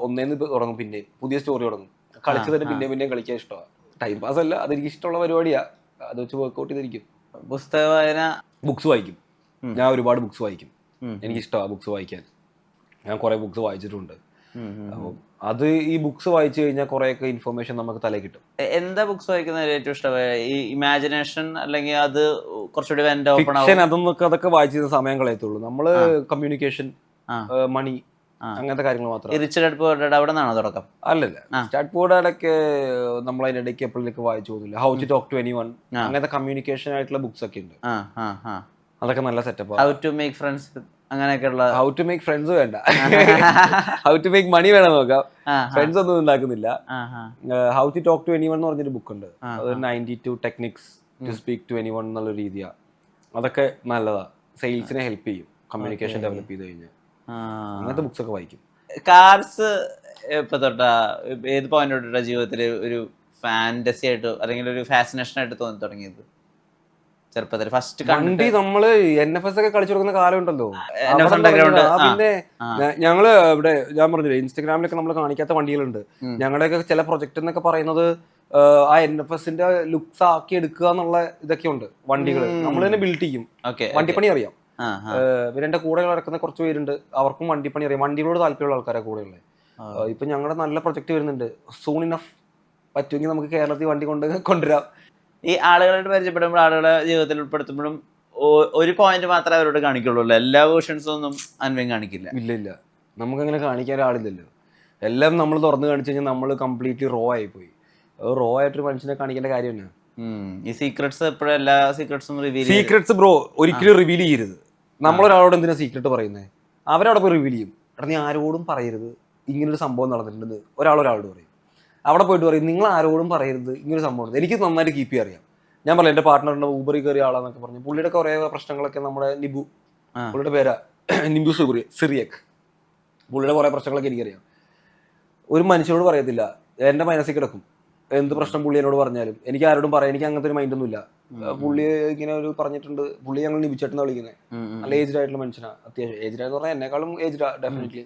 ഒന്നേന്ന് തുടങ്ങും, പിന്നെ പുതിയ സ്റ്റോറി തുടങ്ങും, കളിച്ച് തന്നെ പിന്നെയും കളിക്കാൻ ഇഷ്ടമാണ്. ടൈം പാസ് അല്ല, അതെനിക്ക് ഇഷ്ടമുള്ള പരിപാടിയാണ്. അത് വെച്ച് വർക്ക്ഔട്ട് ചെയ്തിരിക്കും. പുസ്തക വായന, ബുക്സ് വായിക്കും. ഞാൻ ഒരുപാട് ബുക്സ് വായിക്കും, എനിക്കിഷ്ടമാണ് ബുക്സ് വായിക്കാൻ. ഞാൻ കുറെ ബുക്സ് വായിച്ചിട്ടുണ്ട്. അപ്പോൾ അത് ഈ ബുക്സ് വായിച്ചു കഴിഞ്ഞാൽ കുറെയൊക്കെ ഇൻഫർമേഷൻ നമുക്ക് തലയിൽ കിട്ടും. എന്താ ബുക്സ് വായിക്കുന്നത് ഏറ്റവും ഇഷ്ടം? ഈ ഇമാജിനേഷൻ അല്ലെങ്കിൽ അത് കുറച്ചുകൂടി അതൊക്കെ വായിച്ചിരുന്ന സമയം കളയത്തുള്ളൂ. നമ്മള് കമ്മ്യൂണിക്കേഷൻ, മണി, അങ്ങനത്തെ കാര്യങ്ങൾ മാത്രം. റിച്ച് ഡാഡ് പുവർ ഡാഡ് അവിടെ നിന്നാണോ തുടക്കം? അല്ലല്ല, സ്റ്റാർട്ട് പുവർ ഡാഡൊക്കെ നമ്മൾ അതിനിടയ്ക്ക് എപ്പോഴേക്ക് വായിച്ചു പോകുന്നില്ല. How to talk to anyone, അങ്ങനത്തെ കമ്മ്യൂണിക്കേഷൻ ആയിട്ടുള്ള ബുക്സ് ഒക്കെ ഉണ്ട്. അതൊക്കെ നല്ല setup. How to make friends, അങ്ങനെയൊക്കെയുള്ള. ഹൗ ടു മേക്ക് ഫ്രണ്ട്സ് വേണ്ട, ഹൗ ടു മേക്ക് മണി വേണം നോക്കാം. ഫ്രണ്ട്സ് ഒന്നും ഉണ്ടാക്കുന്നില്ല. How to talk to anyone എന്ന് പറഞ്ഞൊരു ബുക്ക് ഉണ്ട്. അത് 92 techniques to speak to anyone എന്നുള്ള രീതിയാണ്. അതൊക്കെ നല്ലതാ, സെയിൽസിനെ ഹെൽപ്പ് ചെയ്യും കമ്മ്യൂണിക്കേഷൻ ഡെവലപ്പ് ചെയ്ത് കഴിഞ്ഞാൽ. അങ്ങനത്തെ ബുക്സ് ഒക്കെ വായിക്കും. കാർസ് ഇപ്പൊ തൊട്ടാ ഏത് പോയിന്റ് തൊട്ടാ ജീവിതത്തിൽ ഒരു ഫാന്റസി ആയിട്ട് അല്ലെങ്കിൽ ഒരു ഫാസിനേഷൻ ആയിട്ട് തോന്നി തുടങ്ങിയത്? ചെറുപ്പത്തിൽ ഫസ്റ്റ് വണ്ടി നമ്മള് NFS ഒക്കെ കളിച്ചു കൊടുക്കുന്ന കാലം ഉണ്ടല്ലോ. പിന്നെ ഞങ്ങള് ഇവിടെ ഞാൻ പറഞ്ഞില്ലേ ഇൻസ്റ്റാഗ്രാമിലൊക്കെ നമ്മൾ കാണിക്കാത്ത വണ്ടികളുണ്ട്. ഞങ്ങളുടെയൊക്കെ ചില പ്രൊജക്ട് എന്നൊക്കെ പറയുന്നത് ആ NFSന്റെ ലുക്സ് ആക്കി എടുക്കുക എന്നുള്ള ഇതൊക്കെ ഉണ്ട്. വണ്ടികൾ നമ്മൾ തന്നെ ബിൽഡ് ചെയ്യും. വണ്ടിപ്പണി അറിയാം. പിന്നെ എന്റെ കൂടെ നടക്കുന്ന കുറച്ച് പേരുണ്ട്, അവർക്കും വണ്ടിപ്പണി അറിയാം. വണ്ടികളോട് താല്പര്യമുള്ള ആൾക്കാരെ കൂടെയുള്ളത്. ഇപ്പൊ ഞങ്ങളുടെ നല്ല പ്രൊജക്ട് വരുന്നുണ്ട്. സൂൺ ഇനഫ് പറ്റുമെങ്കിൽ നമുക്ക് കേരളത്തിൽ വണ്ടി കൊണ്ടുവരാം. ഈ ആളുകളായിട്ട് പരിചയപ്പെടുമ്പോൾ, ആളുകളെ ജീവിതത്തിൽ ഉൾപ്പെടുത്തുമ്പോഴും ഒരു പോയിന്റ് മാത്രമേ അവരോട് കാണിക്കുള്ളൂ. എല്ലാ വേർഷൻസും ഒന്നും അൻവയം കാണിക്കില്ല. ഇല്ല, നമുക്കങ്ങനെ കാണിക്കാൻ ഒരാളില്ലല്ലോ. എല്ലാം നമ്മൾ തുറന്നു കാണിച്ചു കഴിഞ്ഞാൽ നമ്മൾ കംപ്ലീറ്റ്ലി റോ ആയി പോയി. റോ ആയിട്ടൊരു മനുഷ്യനെ കാണിക്കേണ്ട കാര്യം തന്നെ. ഈ സീക്രട്സ് എപ്പോഴും എല്ലാ സീക്രട്സും സീക്രട്സ് ബ്രോ ഒരിക്കലും റിവീൽ ചെയ്യരുത്. നമ്മളൊരാളോട് എന്തിനാ സീക്രട്ട് പറയുന്നത്? അവരവിടെ പോയി റിവീൽ ചെയ്യും. എടാ നീ ആരോടും പറയരുത് ഇങ്ങനൊരു സംഭവം നടന്നിട്ടുണ്ടെന്ന് ഒരാളോട് പറയും. അവിടെ പോയിട്ട് പറയും നിങ്ങൾ ആരോടും പറയരുത് ഇങ്ങനൊരു സംഭവം. എനിക്ക് നന്നായിട്ട് കീപ്പ് ചെയ്യാൻ അറിയാം. ഞാൻ പറയാം എൻ്റെ പാർട്ട്ണറിൻ്റെ ഊബറിൽ കയറിയ ആളാന്നൊക്കെ പറഞ്ഞു. പുള്ളിയുടെ കുറേ പ്രശ്നങ്ങളൊക്കെ നമ്മുടെ നിബു, പുള്ളിയുടെ പേരാ നിബു സിറിയക്, പുള്ളിയുടെ കുറേ പ്രശ്നങ്ങളൊക്കെ എനിക്കറിയാം. ഒരു മനുഷ്യനോട് പറയത്തില്ല, എൻ്റെ മനസ്സിൽ കിടക്കും എന്ത് പ്രശ്നം പുള്ളി എന്നോട് പറഞ്ഞാലും. എനിക്ക് ആരോടും പറയാം, എനിക്ക് അങ്ങനത്തെ ഒരു മൈൻഡൊന്നുമില്ല. പുള്ളി ഇങ്ങനെ ഒരു പറഞ്ഞിട്ടുണ്ട്, പുള്ളി ഞങ്ങൾ നിബിച്ചേട്ടെന്ന് വിളിക്കുന്നത്. നല്ല ഏജ്ഡ് ആയിട്ടുള്ള മനുഷ്യനാണ്, അത്യാവശ്യം ഏജ്ഡ് ആയെന്ന് പറഞ്ഞാൽ എന്നെക്കാളും ഏജ്ഡാ ഡെഫിനറ്റ്ലി.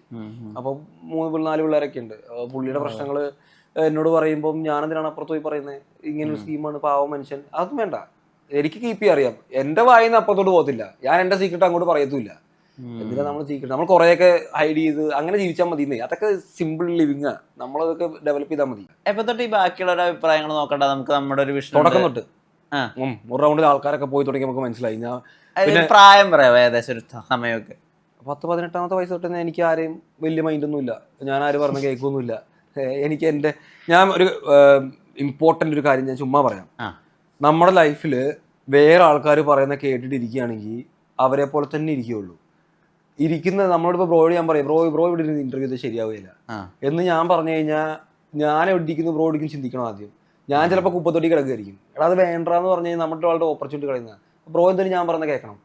അപ്പോൾ 3-4 പിള്ളേരൊക്കെ ഉണ്ട്. പുള്ളിയുടെ പ്രശ്നങ്ങൾ എന്നോട് പറയുമ്പോൾ ഞാനെന്തിനാണ് അപ്പുറത്ത് പോയി പറയുന്നത്, ഇങ്ങനെ ഒരു സ്കീമാണ്, പാവം മനുഷ്യൻ. അതൊന്നും വേണ്ട, എനിക്ക് കീപ്പ് ചെയ്യാൻ അറിയാം. എൻ്റെ വായിന്ന് അപ്പുറത്തോട്ട് പോകത്തില്ല, ഞാൻ എൻ്റെ സീക്രട്ട് അങ്ങോട്ട് പറയത്തുമില്ല. എന്തിനാ നമ്മൾ സീക്രട്ട്, നമ്മൾ കുറേയൊക്കെ ഹൈഡ് ചെയ്ത് അങ്ങനെ ജീവിച്ചാൽ മതി. അതൊക്കെ സിമ്പിൾ ലിവിങ്, നമ്മളതൊക്കെ ഡെവലപ്പ് ചെയ്താൽ മതി. എപ്പൊ തൊട്ട് ഈ ബാക്കിയുള്ളവരുടെ അഭിപ്രായങ്ങൾ നോക്കണ്ട, നമുക്ക് നമ്മുടെ ഒരു വിഷയം തുടക്കം തൊട്ട് ഒരു റൗണ്ടിൽ ആൾക്കാരൊക്കെ പോയി തുടങ്ങി നമുക്ക് മനസ്സിലായി. ഞാൻ പിന്നെ പ്രായം പറയാം ഏകദേശം ഒരു സമയമൊക്കെ 10-18 വയസ്സ് തൊട്ട് എനിക്ക് ആരെയും വലിയ മൈൻഡൊന്നുമില്ല. ഞാൻ ആരും പറഞ്ഞ കേൾക്കൊന്നുമില്ല. എനിക്ക് ഞാൻ ഒരു ഇമ്പോർട്ടൻ്റ് ഒരു കാര്യം ഞാൻ ചുമ്മാ പറയാം. നമ്മുടെ ലൈഫിൽ വേറെ ആൾക്കാർ പറയുന്ന കേട്ടിട്ടിരിക്കുകയാണെങ്കിൽ അവരെ പോലെ തന്നെ ഇരിക്കുകയുള്ളൂ. ഇരിക്കുന്നത് നമ്മളോടിപ്പോൾ ബ്രോയോട് ഞാൻ പറയും, ബ്രോ ഇവിടെ ഇരുന്ന് ഇന്റർവ്യൂ ചെയ്ത് ശരിയാവുകയില്ല എന്ന് ഞാൻ പറഞ്ഞു കഴിഞ്ഞാൽ ഞാൻ എവിടെ ഇരിക്കുന്നു ബ്രോ ഇരിക്കും ചിന്തിക്കണം ആദ്യം. ഞാൻ ചിലപ്പോൾ കുപ്പത്തൊട്ടി കിടക്കുകയായിരിക്കും. എടാ അത് വേണ്ടെന്ന് പറഞ്ഞു കഴിഞ്ഞാൽ നമ്മുടെ ആളുടെ ഓപ്പർച്യൂണിറ്റി കളയുന്നത്. ബ്രോ എന്തെങ്കിലും ഞാൻ പറഞ്ഞ കേൾക്കണം,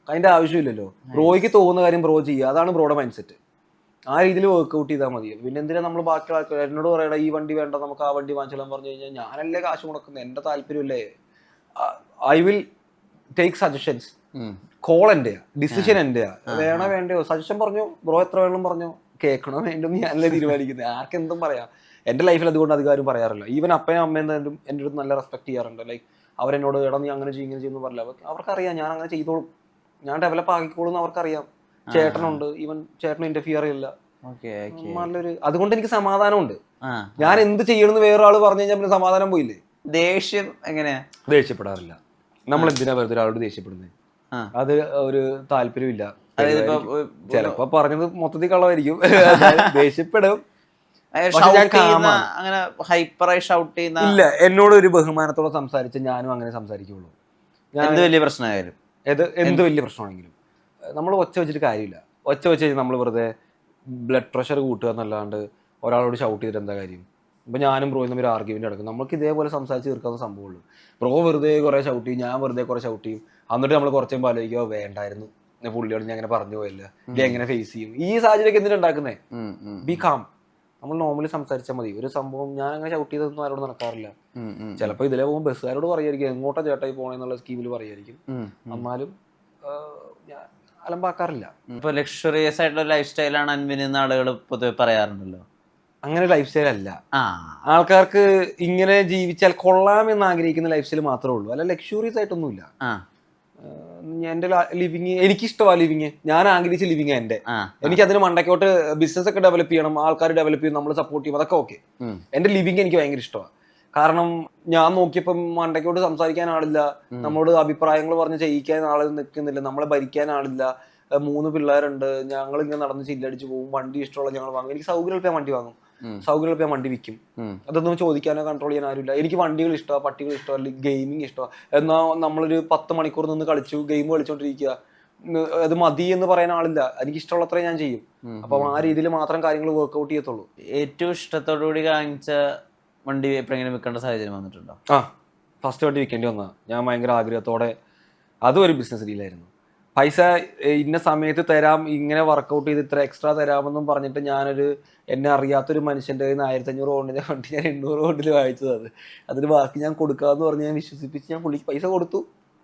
അതിൻ്റെ ആവശ്യമില്ലല്ലോ. ബ്രോയ്ക്ക് തോന്നുന്ന കാര്യം ബ്രോ ചെയ്യുക, അതാണ് ബ്രോയുടെ മൈൻഡ് സെറ്റ്. ആ രീതിയിൽ വർക്ക്ഔട്ട് ചെയ്താൽ മതി. പിന്നെ എന്തിനാ നമ്മൾ ബാക്കി ആൾക്കാർ എന്നോട് പറയണ ഈ വണ്ടി വേണ്ട നമുക്ക് ആ വണ്ടി വാങ്ങിച്ചാലും പറഞ്ഞു കഴിഞ്ഞാൽ ഞാനല്ലേ കാശ് മുടക്കുന്നത്, എൻ്റെ താല്പര്യമല്ലേ. I will take suggestions. Call എൻ്റെയാ, ഡിസിഷൻ എൻ്റെയാ. വേണോ വേണ്ടയോ സജഷൻ പറഞ്ഞു, ബ്രോ എത്ര വേണം പറഞ്ഞു, കേൾക്കണോ വേണ്ടെന്ന് ഞാനല്ലേ തീരുമാനിക്കുന്നത്. ആർക്കെന്തും പറയാം. എൻ്റെ ലൈഫിൽ അതുകൊണ്ട് അധികാരം പറയാറില്ല. ഈവൻ അപ്പനും അമ്മയും എൻ്റെ അടുത്ത് നല്ല റെസ്പെക്ട് ചെയ്യാറുണ്ട്. ലൈക്ക് അവരെന്നോട് എടാ നീ അങ്ങനെ ചെയ്യും ഇങ്ങനെ ചെയ്യുന്നു പറയില്ല. അവർക്കറിയാം ഞാൻ അങ്ങനെ ചെയ്തോളും, ഞാൻ ഡെവലപ്പ് ആക്കിക്കോളും എന്ന് അവർക്കറിയാം. ചേട്ടനുണ്ട്, ഈവൻ ചേട്ടനും ഇന്റർഫിയർ ചെയ്യില്ല. നല്ലൊരു അതുകൊണ്ട് എനിക്ക് സമാധാനമുണ്ട്. ഞാൻ എന്ത് ചെയ്യണമെന്ന് വേറൊരാൾ പറഞ്ഞു കഴിഞ്ഞാൽ പിന്നെ സമാധാനം പോയില്ലേ. ദേഷ്യം എങ്ങനെയാ? ദേഷ്യപ്പെടാറില്ല. നമ്മൾ എന്തിനാ വെറുതെ ഒരാളോട് ദേഷ്യപ്പെടുന്നത്? അത് ഒരു താല്പര്യമില്ല. ചിലപ്പോ പറഞ്ഞത് മൊത്തത്തിൽ കള്ളമായിരിക്കും. ദേഷ്യപ്പെടും. ഇല്ല, എന്നോട് ഒരു ബഹുമാനത്തോടെ സംസാരിച്ച് ഞാനും അങ്ങനെ സംസാരിക്കുള്ളൂ. എന്ത് വലിയ പ്രശ്നമായാലും എന്ത് വലിയ പ്രശ്നമാണെങ്കിലും നമ്മൾ ഒച്ച വെച്ചിട്ട് കാര്യമില്ല. ഒച്ച വെച്ച് കഴിഞ്ഞാൽ നമ്മൾ വെറുതെ ബ്ലഡ് പ്രഷർ കൂട്ടുക എന്നല്ലാണ്ട് ഒരാളോട് ഷൗട്ട് ചെയ്തിട്ട് എന്താ കാര്യം? ഇപ്പം ഞാനും ബ്രോയും തമ്മിൽ ആർഗ്യുമെന്റ് നടക്കും. നമുക്ക് ഇതേപോലെ സംസാരിച്ച് തീർക്കാവുന്ന സംഭവമുള്ളൂ. ബ്രോ വെറുതെ കുറേ ഷൗട്ട് ചെയ്യും, ഞാൻ വെറുതെ കുറേ ഷൗട്ട് ചെയ്യും. എന്നിട്ട് നമ്മൾ കുറച്ച് കഴിയുമ്പോൾ ആലോചിക്കുക വേണ്ടായിരുന്നു, പുള്ളിയോട് ഞാൻ അങ്ങനെ പറഞ്ഞു പോയല്ല, ഇത് എങ്ങനെ ഫേസ് ചെയ്യും? ഈ സാഹചര്യമൊക്കെ എന്തിനാ ഉണ്ടാക്കുന്നേ? Be calm. നമ്മൾ നോർമലി സംസാരിച്ചാൽ മതി. ഒരു സംഭവം ഞാൻ അങ്ങനെ ഷൗട്ട് ചെയ്തൊന്നും ആരോട് നടക്കാറില്ല. ചിലപ്പോൾ ഇതിലെ പോകുമ്പോൾ ബസ്സുകാരോട് പറയായിരിക്കും എങ്ങോട്ടാ ചേട്ടായി പോകണമെന്നുള്ള സ്കീമിൽ പറയായിരിക്കും. എന്നാലും ഞാൻ അലമ്പാക്കാറില്ല. ഇപ്പൊ ലക്ഷറിയസ് ആയിട്ടുള്ള ലൈഫ് സ്റ്റൈലാണ് അൻവിനെന്ന് ആളുകൾ പൊതുവെ പറയാറുണ്ടല്ലോ. അങ്ങനെ ലൈഫ് സ്റ്റൈൽ അല്ല. ആൾക്കാർക്ക് ഇങ്ങനെ ജീവിച്ചാൽ കൊള്ളാമെന്ന് ആഗ്രഹിക്കുന്ന ലൈഫ് സ്റ്റൈൽ മാത്രമേ ഉള്ളൂ, അല്ല ലക്ഷറിയസ് ആയിട്ടൊന്നുമില്ല. എന്റെ ലിവിങ് എനിക്കിഷ്ടമാണ്. ലിവിങ് ഞാൻ ആഗ്രഹിച്ച ലിവിങ് എന്റെ. എനിക്ക് അതിന് മണ്ടക്കോട്ട് ബിസിനസ് ഒക്കെ ഡെവലപ്പ് ചെയ്യണം, ആൾക്കാർ ഡെവലപ്പ് ചെയ്യും, നമ്മൾ സപ്പോർട്ട് ചെയ്യും, അതൊക്കെ ഓക്കെ. എന്റെ ലിവിങ് എനിക്ക് ഭയങ്കര ഇഷ്ടമാണ്. കാരണം ഞാൻ നോക്കിയപ്പം മണ്ടക്കോട്ട് സംസാരിക്കാൻ ആളില്ല, നമ്മളോട് അഭിപ്രായങ്ങൾ പറഞ്ഞ് ചെയ്യിക്കാൻ ആൾ നിൽക്കുന്നില്ല, നമ്മളെ ഭരിക്കാൻ ആളില്ല. 3 പിള്ളേരുണ്ട്, ഞങ്ങൾ ഇങ്ങനെ നടന്ന് ചില്ലടിച്ച് പോകും. വണ്ടി ഇഷ്ടമുള്ള ഞങ്ങൾ വാങ്ങും. എനിക്ക് സൗകര്യം ഞാൻ വണ്ടി വാങ്ങും, സൗകര്യം ഞാൻ വണ്ടി വിൽക്കും. അതൊന്നും ചോദിക്കാനോ കൺട്രോൾ ചെയ്യാൻ ആരുമില്ല. എനിക്ക് വണ്ടികൾ ഇഷ്ടമാണ്, പട്ടികൾ ഇഷ്ടമല്ല, ഗെയിമിങ് ഇഷ്ടമാണ്. എന്നാൽ നമ്മളൊരു 10 മണിക്കൂർ നിന്ന് കളിച്ചു ഗെയിം കളിച്ചോണ്ടിരിക്കുക, അത് മതി എന്ന് പറയാൻ ആളില്ല. എനിക്ക് ഇഷ്ടമുള്ളത്രേ ഞാൻ ചെയ്യും. അപ്പം ആ രീതിയിൽ മാത്രം കാര്യങ്ങൾ വർക്ക്ഔട്ട് ചെയ്യത്തുള്ളൂ. ഏറ്റവും ഇഷ്ടത്തോടുകൂടി കാണിച്ച വണ്ടി എപ്പോഴെങ്കിലും വിൽക്കേണ്ട സാഹചര്യം വന്നിട്ടുണ്ടോ? ഫസ്റ്റ് വണ്ടി വിൽക്കേണ്ടി വന്നതാണ്. ഞാൻ ഭയങ്കര ആഗ്രഹത്തോടെ, അതും ഒരു ബിസിനസ് ഡീലായിരുന്നു. പൈസ ഇന്ന സമയത്ത് തരാം, ഇങ്ങനെ വർക്കൗട്ട് ചെയ്ത് ഇത്ര എക്സ്ട്രാ തരാമെന്നും പറഞ്ഞിട്ട് ഞാനൊരു എന്നെ അറിയാത്തൊരു മനുഷ്യൻ്റെ കയ്യിൽ നിന്ന് 1500 കൊണ്ടിൻ്റെ വണ്ടി ഞാൻ 800 കൊണ്ടിൽ വാങ്ങിച്ചത്. അതിന് ബാക്കി ഞാൻ കൊടുക്കാമെന്ന് പറഞ്ഞ് ഞാൻ വിശ്വസിപ്പിച്ച് ഞാൻ പുള്ളിക്ക് പൈസ കൊടുത്തു.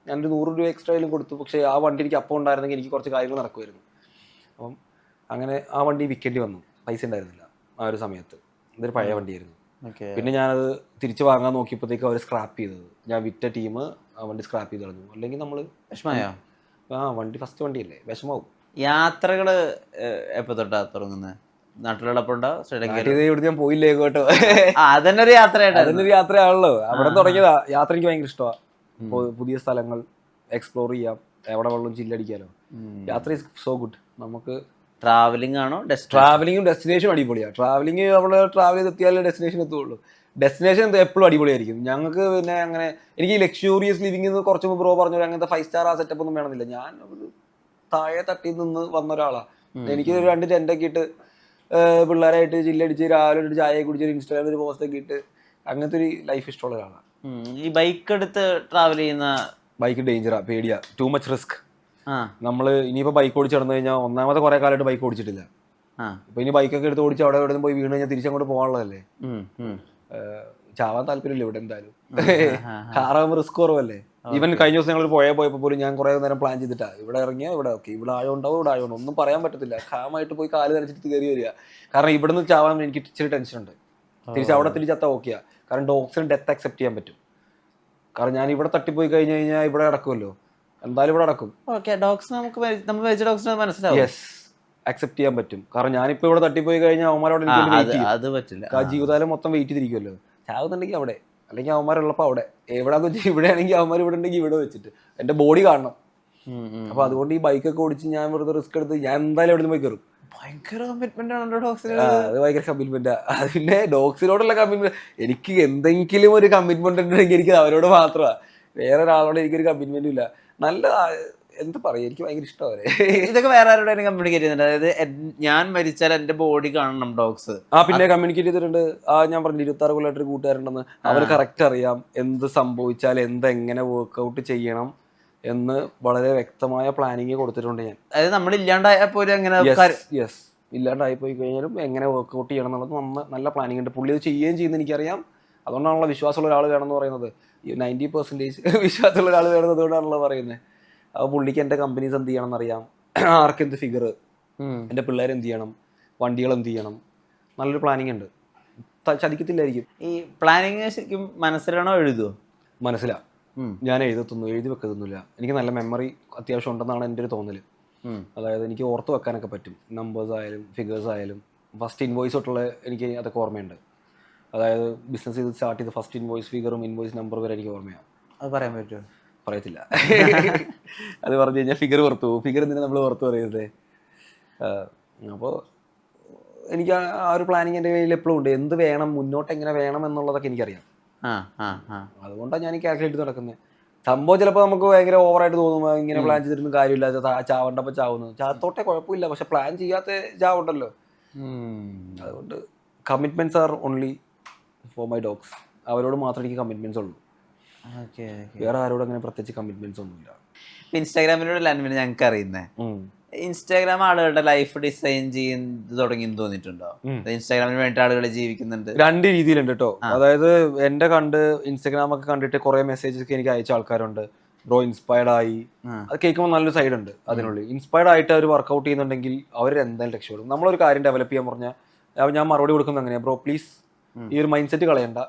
ഞാനൊരു 100 രൂപ എക്സ്ട്രാ ആയാലും കൊടുത്തു. പക്ഷേ ആ വണ്ടി എനിക്ക് അപ്പം ഉണ്ടായിരുന്നെങ്കിൽ എനിക്ക് കുറച്ച് കാര്യങ്ങൾ നടക്കുമായിരുന്നു. അപ്പം അങ്ങനെ ആ വണ്ടി വിൽക്കേണ്ടി വന്നു. പൈസ ഉണ്ടായിരുന്നില്ല ആ ഒരു സമയത്ത്. ഇതൊരു പഴയ വണ്ടിയായിരുന്നു. പിന്നെ ഞാനത് തിരിച്ച് വാങ്ങാൻ നോക്കിയപ്പോഴത്തേക്ക് അവർ സ്ക്രാപ്പ് ചെയ്തത്. ഞാൻ വിറ്റ ടീം ആ വണ്ടി സ്ക്രാപ്പ് ചെയ്ത് കളഞ്ഞു. അല്ലെങ്കിൽ നമ്മൾ വിഷമയോ? വണ്ടി ഫസ്റ്റ് വണ്ടിയല്ലേ, വിഷമാവും. യാത്രകൾ എപ്പോ തൊട്ടാ തുടങ്ങുന്നത്? നാട്ടിലുള്ളപ്പോണ്ടോ? ഇവിടെ ഞാൻ പോയില്ലേ കേട്ടോ. അതൊരു യാത്രയാണല്ലോ. അവിടെ തുടങ്ങിയതാ യാത്ര. എനിക്ക് ഭയങ്കര ഇഷ്ടമാണ്. പുതിയ സ്ഥലങ്ങൾ എക്സ്പ്ലോർ ചെയ്യാം, എവിടെ വെള്ളം ചില്ലടിക്കാലോ. യാത്ര ഈസ് സോ ഗുഡ്. നമുക്ക് ട്രാവലിംഗ് ആണോ? ട്രാവലിംഗും ഡെസ്റ്റിനേഷനും അടിപൊളിയാണ്. ട്രാവലിംഗ് നമ്മൾ ട്രാവൽ ചെയ്ത് എത്തിയാലേ ഡെസ്റ്റിനേഷൻ എത്തുള്ളൂ. ഡെസ്റ്റിനേഷൻ എപ്പോഴും അടിപൊളിയായിരിക്കും. ഞങ്ങൾക്ക് പിന്നെ അങ്ങനെ എനിക്ക് ലക്ഷൂറിയസ് ലിവിംഗ് എന്ന് കുറച്ച് മുമ്പ് ബ്രോ പറഞ്ഞു അങ്ങനത്തെ 5 സ്റ്റാർ ആ സെറ്റപ്പ് ഒന്നും വേണമെന്നില്ല. ഞാൻ ഒരു താഴെ തട്ടി നിന്ന് വന്ന ഒരാളാണ്. എനിക്ക് 2 ടെൻ്റൊക്കെ ഇട്ട് പിള്ളേരായിട്ട് ചില്ലടിച്ച് രാവിലെ ഒരു ചായ കുടിച്ച് ഇൻസ്റ്റാഗ്രാമിൽ ഒരു പോസ്റ്റൊക്കെ ഇട്ട് അങ്ങനത്തെ ഒരു ലൈഫ് ഇഷ്ടമുള്ള ഒരാളാണ്. ഈ ബൈക്ക് എടുത്ത് ട്രാവൽ ചെയ്യുന്ന ബൈക്ക് ഡേഞ്ചറാ, പേടിയാ, ടു മച്ച് റിസ്ക്. നമ്മൾ ഇനിയിപ്പോൾ ബൈക്ക് ഓടിച്ച് നടന്നു കഴിഞ്ഞാൽ ഒന്നാമത്തെ കുറേ കാലമായിട്ട് ബൈക്ക് ഓടിച്ചിട്ടില്ല. ഇപ്പൊ ഇനി ബൈക്കൊക്കെ എടുത്ത് ഓടിച്ച് അവിടെ എവിടെ പോയി വീണ് കഴിഞ്ഞാൽ തിരിച്ചങ്ങോട്ട് പോകാനുള്ളതല്ലേ. ചാവാൻ താല്പര്യമില്ല ഇവിടെ എന്തായാലും. കാറാകുമ്പോൾ റിസ്ക് കുറവല്ലേ. ഈവൻ കഴിഞ്ഞ ദിവസം ഞങ്ങൾ പോയപ്പോൾ പോലും ഞാൻ കുറേ നേരം പ്ലാൻ ചെയ്തിട്ടാ, ഇവിടെ ഇറങ്ങിയാൽ ഇവിടെ ഓക്കെ, ഇവിടെ ആയോണ്ടാവും ഇവിടെ ആയോണ്ടോ ഒന്നും പറയാൻ പറ്റത്തില്ല. കാമായിട്ട് പോയി കാല് നനച്ചിട്ട് കയറി വരിക. കാരണം ഇവിടുന്ന് ചാവാൻ എനിക്ക് ഇച്ചിരി ടെൻഷൻ ഉണ്ട്. തിരിച്ച് അവിടെ തിരിച്ചത്താ ഓക്കെയാ. കാരണം ഡോഗ്സിന് ഡെത്ത് അക്സെപ്റ്റ് ചെയ്യാൻ പറ്റും. കാരണം ഞാൻ ഇവിടെ തട്ടിപ്പോയി കഴിഞ്ഞ് കഴിഞ്ഞാൽ ഇവിടെ അടക്കുമല്ലോ, എന്തായാലും ഇവിടെ അടക്കും. യെസ്, അക്സെപ്റ്റ് ചെയ്യാൻ പറ്റും. കാരണം ഞാനിപ്പോ ഇവിടെ തട്ടിപ്പോയി കഴിഞ്ഞാൽ അവന്മാരോട് അത് പറ്റില്ല. ജീവിതകാലം മൊത്തം വെയിറ്റ് ചെയ്തിരിക്കുമല്ലോ. ചാവുന്നുണ്ടെങ്കിൽ അവിടെ, അല്ലെങ്കിൽ അവന്മാരുള്ളപ്പോൾ അവിടെ. എവിടെയാന്ന് വെച്ചാൽ ഇവിടെയാണെങ്കിൽ അവന്മാർ ഇവിടെ ഉണ്ടെങ്കിൽ ഇവിടെ വെച്ചിട്ട് എന്റെ ബോഡി കാണണം. അപ്പൊ അതുകൊണ്ട് ഈ ബൈക്കൊക്കെ ഓടിച്ച് ഞാൻ വെറുതെ റിസ്ക് എടുത്ത് ഞാൻ എന്തായാലും എവിടെ നിന്ന് പോയി കയറും. ഭയങ്കര കമ്മിറ്റ്മെന്റ് ആണ് ഡോഗ്സിന്. അത് ഭയങ്കര കമ്മിറ്റ്മെന്റാ. അത് പിന്നെ ഡോഗ്സിനോടുള്ള കമ്മിറ്റ്മെന്റ്, എനിക്ക് എന്തെങ്കിലും ഒരു കമ്മിറ്റ്മെന്റ് ഉണ്ടെങ്കിൽ എനിക്ക് അവരോട് മാത്രമാണ്, വേറെ ഒരാളോട് എനിക്കൊരു കമ്മിറ്റ്മെന്റും ഇല്ല. നല്ല എന്താ പറയാ, എനിക്ക് ഭയങ്കര ഇഷ്ടമാണ്. ഇതൊക്കെ വേറെ ആരോടും കമ്മ്യൂണിക്കേറ്റ് ചെയ്യുന്നുണ്ട്? അതായത് ഞാൻ മരിച്ചാൽ എന്റെ ബോഡി കാണണം ഡോഗ്സ്. പിന്നെ കമ്മ്യൂണിക്കേറ്റ് ചെയ്തിട്ടുണ്ട്. ഞാൻ പറഞ്ഞു 26 കൊല്ലമായിട്ടൊരു കൂട്ടുകാരുണ്ടെന്ന്. അവർ കറക്റ്റ് അറിയാം എന്ത് സംഭവിച്ചാൽ എന്തെങ്ങനെ വർക്ക്ഔട്ട് ചെയ്യണം എന്ന് വളരെ വ്യക്തമായ പ്ലാനിങ് കൊടുത്തിട്ടുണ്ട് ഞാൻ. അതായത് നമ്മൾ ഇല്ലാണ്ടായപ്പോൾ യെസ്, ഇല്ലാണ്ടായി പോയി കഴിഞ്ഞാലും എങ്ങനെ വർക്ക്ഔട്ട് ചെയ്യണം എന്നുള്ളത് നല്ല പ്ലാനിങ് ഉണ്ട്. പുള്ളി അത് ചെയ്യുകയും ചെയ്യുന്നത് എനിക്കറിയാം. അതുകൊണ്ടാണല്ലോ വിശ്വാസമുള്ള ഒരാൾ വേണമെന്ന് പറയുന്നത്. 90% വിശ്വാസമുള്ള ഒരാൾ വേണമെന്ന് അതുകൊണ്ടാണല്ലോ പറയുന്നത്. അപ്പോൾ പുള്ളിക്ക് എൻ്റെ കമ്പനീസ് എന്ത് ചെയ്യണം എന്നറിയാം, ആർക്ക് എന്ത് ഫിഗർ, എൻ്റെ പിള്ളേർ എന്ത് ചെയ്യണം, വണ്ടികൾ എന്ത് ചെയ്യണം, നല്ലൊരു പ്ലാനിങ് ഉണ്ട്. ചതിക്കത്തില്ലായിരിക്കും. ഈ പ്ലാനിങ് ശരിക്കും മനസ്സിലാണോ എഴുതുമോ? മനസ്സിലാ. ഞാൻ എഴുതി വെക്കത്തൊന്നുമില്ല. എനിക്ക് നല്ല മെമ്മറി അത്യാവശ്യം ഉണ്ടെന്നാണ് എൻ്റെ ഒരു തോന്നൽ. അതായത് എനിക്ക് ഓർത്ത് വെക്കാനൊക്കെ പറ്റും. നമ്പേഴ്സ് ആയാലും ഫിഗേഴ്സ് ആയാലും. ഫസ്റ്റ് ഇൻവോയ്സ് തൊട്ടുള്ള എനിക്ക് അതൊക്കെ ഓർമ്മയുണ്ട്. അതായത് ബിസിനസ് ചെയ്ത് സ്റ്റാർട്ട് ചെയ്ത് ഫസ്റ്റ് ഇൻവോയ്സ് ഫിഗറും ഇൻവോയ്സ് നമ്പർ വരെ എനിക്ക് ഓർമ്മയാണ്. അത് പറയാൻ പറ്റുമോ? പറയത്തില്ല. അത് പറഞ്ഞു കഴിഞ്ഞാൽ ഫിഗർ ഓർത്തു പോകും. ഫിഗർ എന്തിനാ നമ്മൾ ഓർത്ത് പറയുന്നത്? അപ്പോൾ എനിക്ക് ആ ഒരു പ്ലാനിങ് എൻ്റെ കയ്യിൽ എപ്പോഴും ഉണ്ട്. എന്ത് വേണം, മുന്നോട്ട് എങ്ങനെ വേണം എന്നുള്ളതൊക്കെ എനിക്കറിയാം. അതുകൊണ്ടാണ് ഞാൻ കാൽക്കുലേറ്റ് നടക്കുന്നത്. സംഭവം ചിലപ്പോൾ നമുക്ക് ഭയങ്കര ഓവറായിട്ട് തോന്നും, ഇങ്ങനെ പ്ലാൻ ചെയ്തിട്ടൊന്നും കാര്യമില്ല, ചാവണ്ടപ്പോൾ ചാവുന്നു. ചാത്തോട്ടെ കുഴപ്പമില്ല, പക്ഷെ പ്ലാൻ ചെയ്യാത്ത ചാവുണ്ടല്ലോ. അതുകൊണ്ട് commitments are only for my dogs. അവരോട് മാത്രമേ എനിക്ക് കമ്മിറ്റ്മെന്റ്സ് ഉള്ളൂ. വേറെ ആരോട് അങ്ങനെ പ്രത്യേകിച്ച് കമ്മിറ്റ്മെന്റ്സ് ഒന്നുമില്ല. ഇൻസ്റ്റാഗ്രാമിലൂടെ ലാൻഡ്മിന് ഞങ്ങൾക്ക് അറിയുന്നത്, ഇൻസ്റ്റാഗ്രാം ആളുകളുടെ ലൈഫ് ഡിസൈൻ ചെയ്ത് തുടങ്ങി തോന്നിയിട്ടുണ്ടോ? ഇൻസ്റ്റാഗ്രാമിന് വേണ്ടി ആളുകൾ ജീവിക്കുന്നുണ്ട്. രണ്ട് രീതിയിലുണ്ട് കേട്ടോ. അതായത് എന്റെ കണ്ട് ഇൻസ്റ്റാഗ്രാം ഒക്കെ കണ്ടിട്ട് കുറെ മെസ്സേജസ് എനിക്ക് അയച്ച ആൾക്കാരുണ്ട്. ബ്രോ ഇൻസ്പയർഡ് ആയി. അത് കേൾക്കുമ്പോൾ നല്ലൊരു സൈഡ് ഉണ്ട് അതിനുള്ളിൽ. ഇൻസ്പയർഡ് ആയിട്ട് അവർ വർക്ക്ഔട്ട് ചെയ്യുന്നുണ്ടെങ്കിൽ അവർ എന്തായാലും രക്ഷപ്പെടും. നമ്മളൊരു കാര്യം ഡെവലപ്പ് ചെയ്യാൻ പറഞ്ഞാൽ ഞാൻ മറുപടി കൊടുക്കുന്നത് അങ്ങനെയാണ്, ബ്രോ പ്ലീസ് ഈ ഒരു മൈൻഡ് സെറ്റ് കളയണ്ട,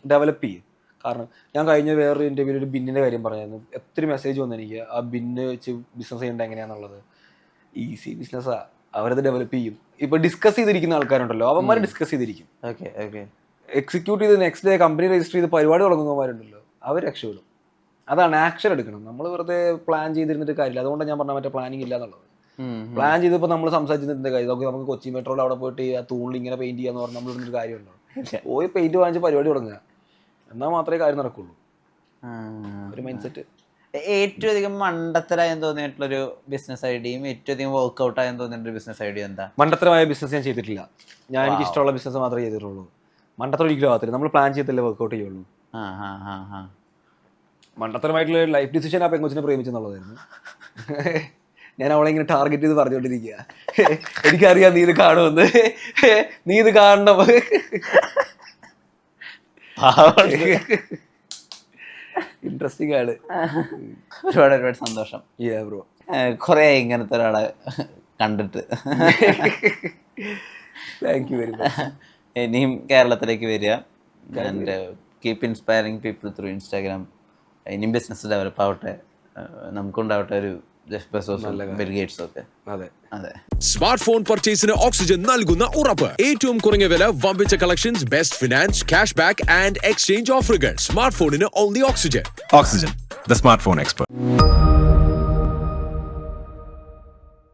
ഡെവലപ്പ് ചെയ്യും. കാരണം ഞാൻ കഴിഞ്ഞ വേറൊരു ഇന്റർവ്യൂവിൽ ഒരു ബിന്നിന്റെ കാര്യം പറഞ്ഞായിരുന്നു. ഒത്തിരി മെസ്സേജ് വന്നു എനിക്ക്, ആ ബിന്ന് വെച്ച് ബിസിനസ് ചെയ്യേണ്ട എങ്ങനെയാണെന്നുള്ളത്. ഈസി ബിസിനസ്സാ, അവരത് ഡെവലപ്പ് ചെയ്യും. ഇപ്പൊ ഡിസ്കസ് ചെയ്തിരിക്കുന്ന ആൾക്കാരുണ്ടല്ലോ, അവന്മാർ ഡിസ്കസ് ചെയ്തിരിക്കും. എക്സിക്യൂട്ട് ചെയ്ത് നെക്സ്റ്റ് ഡേ കമ്പനി രജിസ്റ്റർ ചെയ്ത് പരിപാടി തുടങ്ങുന്നവരുണ്ടല്ലോ, അവർ രക്ഷപ്പെടും. അതാണ്, ആക്ഷൻ എടുക്കണം. നമ്മൾ വെറുതെ പ്ലാൻ ചെയ്തിരുന്നിട്ട് കാര്യമില്ല. അതുകൊണ്ടാണ് ഞാൻ പറഞ്ഞ മറ്റേ പ്ലാനിങ് ഇല്ല എന്നുള്ളത്. പ്ലാൻ ചെയ്തപ്പോൾ നമ്മൾ സംസാരിച്ചിരുന്ന കാര്യം നമുക്ക് കൊച്ചി മെട്രോയിൽ അവിടെ പോയിട്ട് ആ തൂണിൽ ഇങ്ങനെ പെയിന്റ് ചെയ്യാന്ന് പറഞ്ഞാൽ നമ്മൾ ഇടുന്നൊരു കാര്യമുണ്ടോ? പോയി പെയിന്റ് വാങ്ങിച്ച് പരിപാടി തുടങ്ങുക, എന്നാൽ മാത്രമേ കാര്യം നടക്കുള്ളൂ. ഒരു മൈൻഡ് സെറ്റ്. ഏറ്റവും അധികം മണ്ടത്തരായെന്ന് തോന്നിയിട്ടുള്ളൊരു ബിസിനസ് ഐഡിയയും ഏറ്റവും അധികം വർക്ക്ഔട്ട് ആയെന്ന് തോന്നിയിട്ടൊരു ബിസിനസ് ഐഡിയ എന്താ? മണ്ടത്തരമായ ബിസിനസ് ഞാൻ ചെയ്തിട്ടില്ല. ഞാൻ എനിക്ക് ഇഷ്ടമുള്ള ബിസിനസ് മാത്രമേ ചെയ്തിട്ടുള്ളൂ. മണ്ടത്തരം ഒരിക്കലും ആകത്തില്ല. നമ്മൾ പ്ലാൻ ചെയ്തല്ലേ വർക്ക്ഔട്ട് ചെയ്യുള്ളൂ. മണ്ടത്തരമായിട്ടുള്ള ലൈഫ് ഡിസിഷൻ ആ പെങ്കൊച്ചിനെ പ്രേമിച്ചെന്നുള്ളതായിരുന്നു. ഞാൻ അവളെ ഇങ്ങനെ ടാർഗറ്റ് ചെയ്ത് പറഞ്ഞുകൊണ്ടിരിക്കുക, എനിക്കറിയാം നീ ഇത് കാണുമെന്ന്, നീ ഇത് കാണണം. ഇൻട്രസ്റ്റിംഗ് ആണ്. ഒരുപാട് സന്തോഷം. ബ്രോ കുറേ ഇങ്ങനത്തെ ഒരാളെ കണ്ടിട്ട്. Thank you very much. ഇനിയും കേരളത്തിലേക്ക് വരിക. And keep inspiring people through Instagram. ഇനിയും ബിസിനസ് ഡെവലപ്പ് ആവട്ടെ, നമുക്കുണ്ടാവട്ടെ ഒരു ജെഫ് ബെസോസ്, ബിൽ ഗേറ്റ്സ് ഒക്കെ. അതെ. സ്മാർട്ട് ഫോൺ പർച്ചേസിന് ഓക്സിജൻ നൽകുന്ന ഉറപ്പ്. ഏറ്റവും കുറഞ്ഞ വില, വമ്പിച്ച collections, best finance, cash back and exchange ഓഫറുകൾ. സ്മാർട്ട് ഫോണിന് only oxygen. Oxygen, the smartphone expert.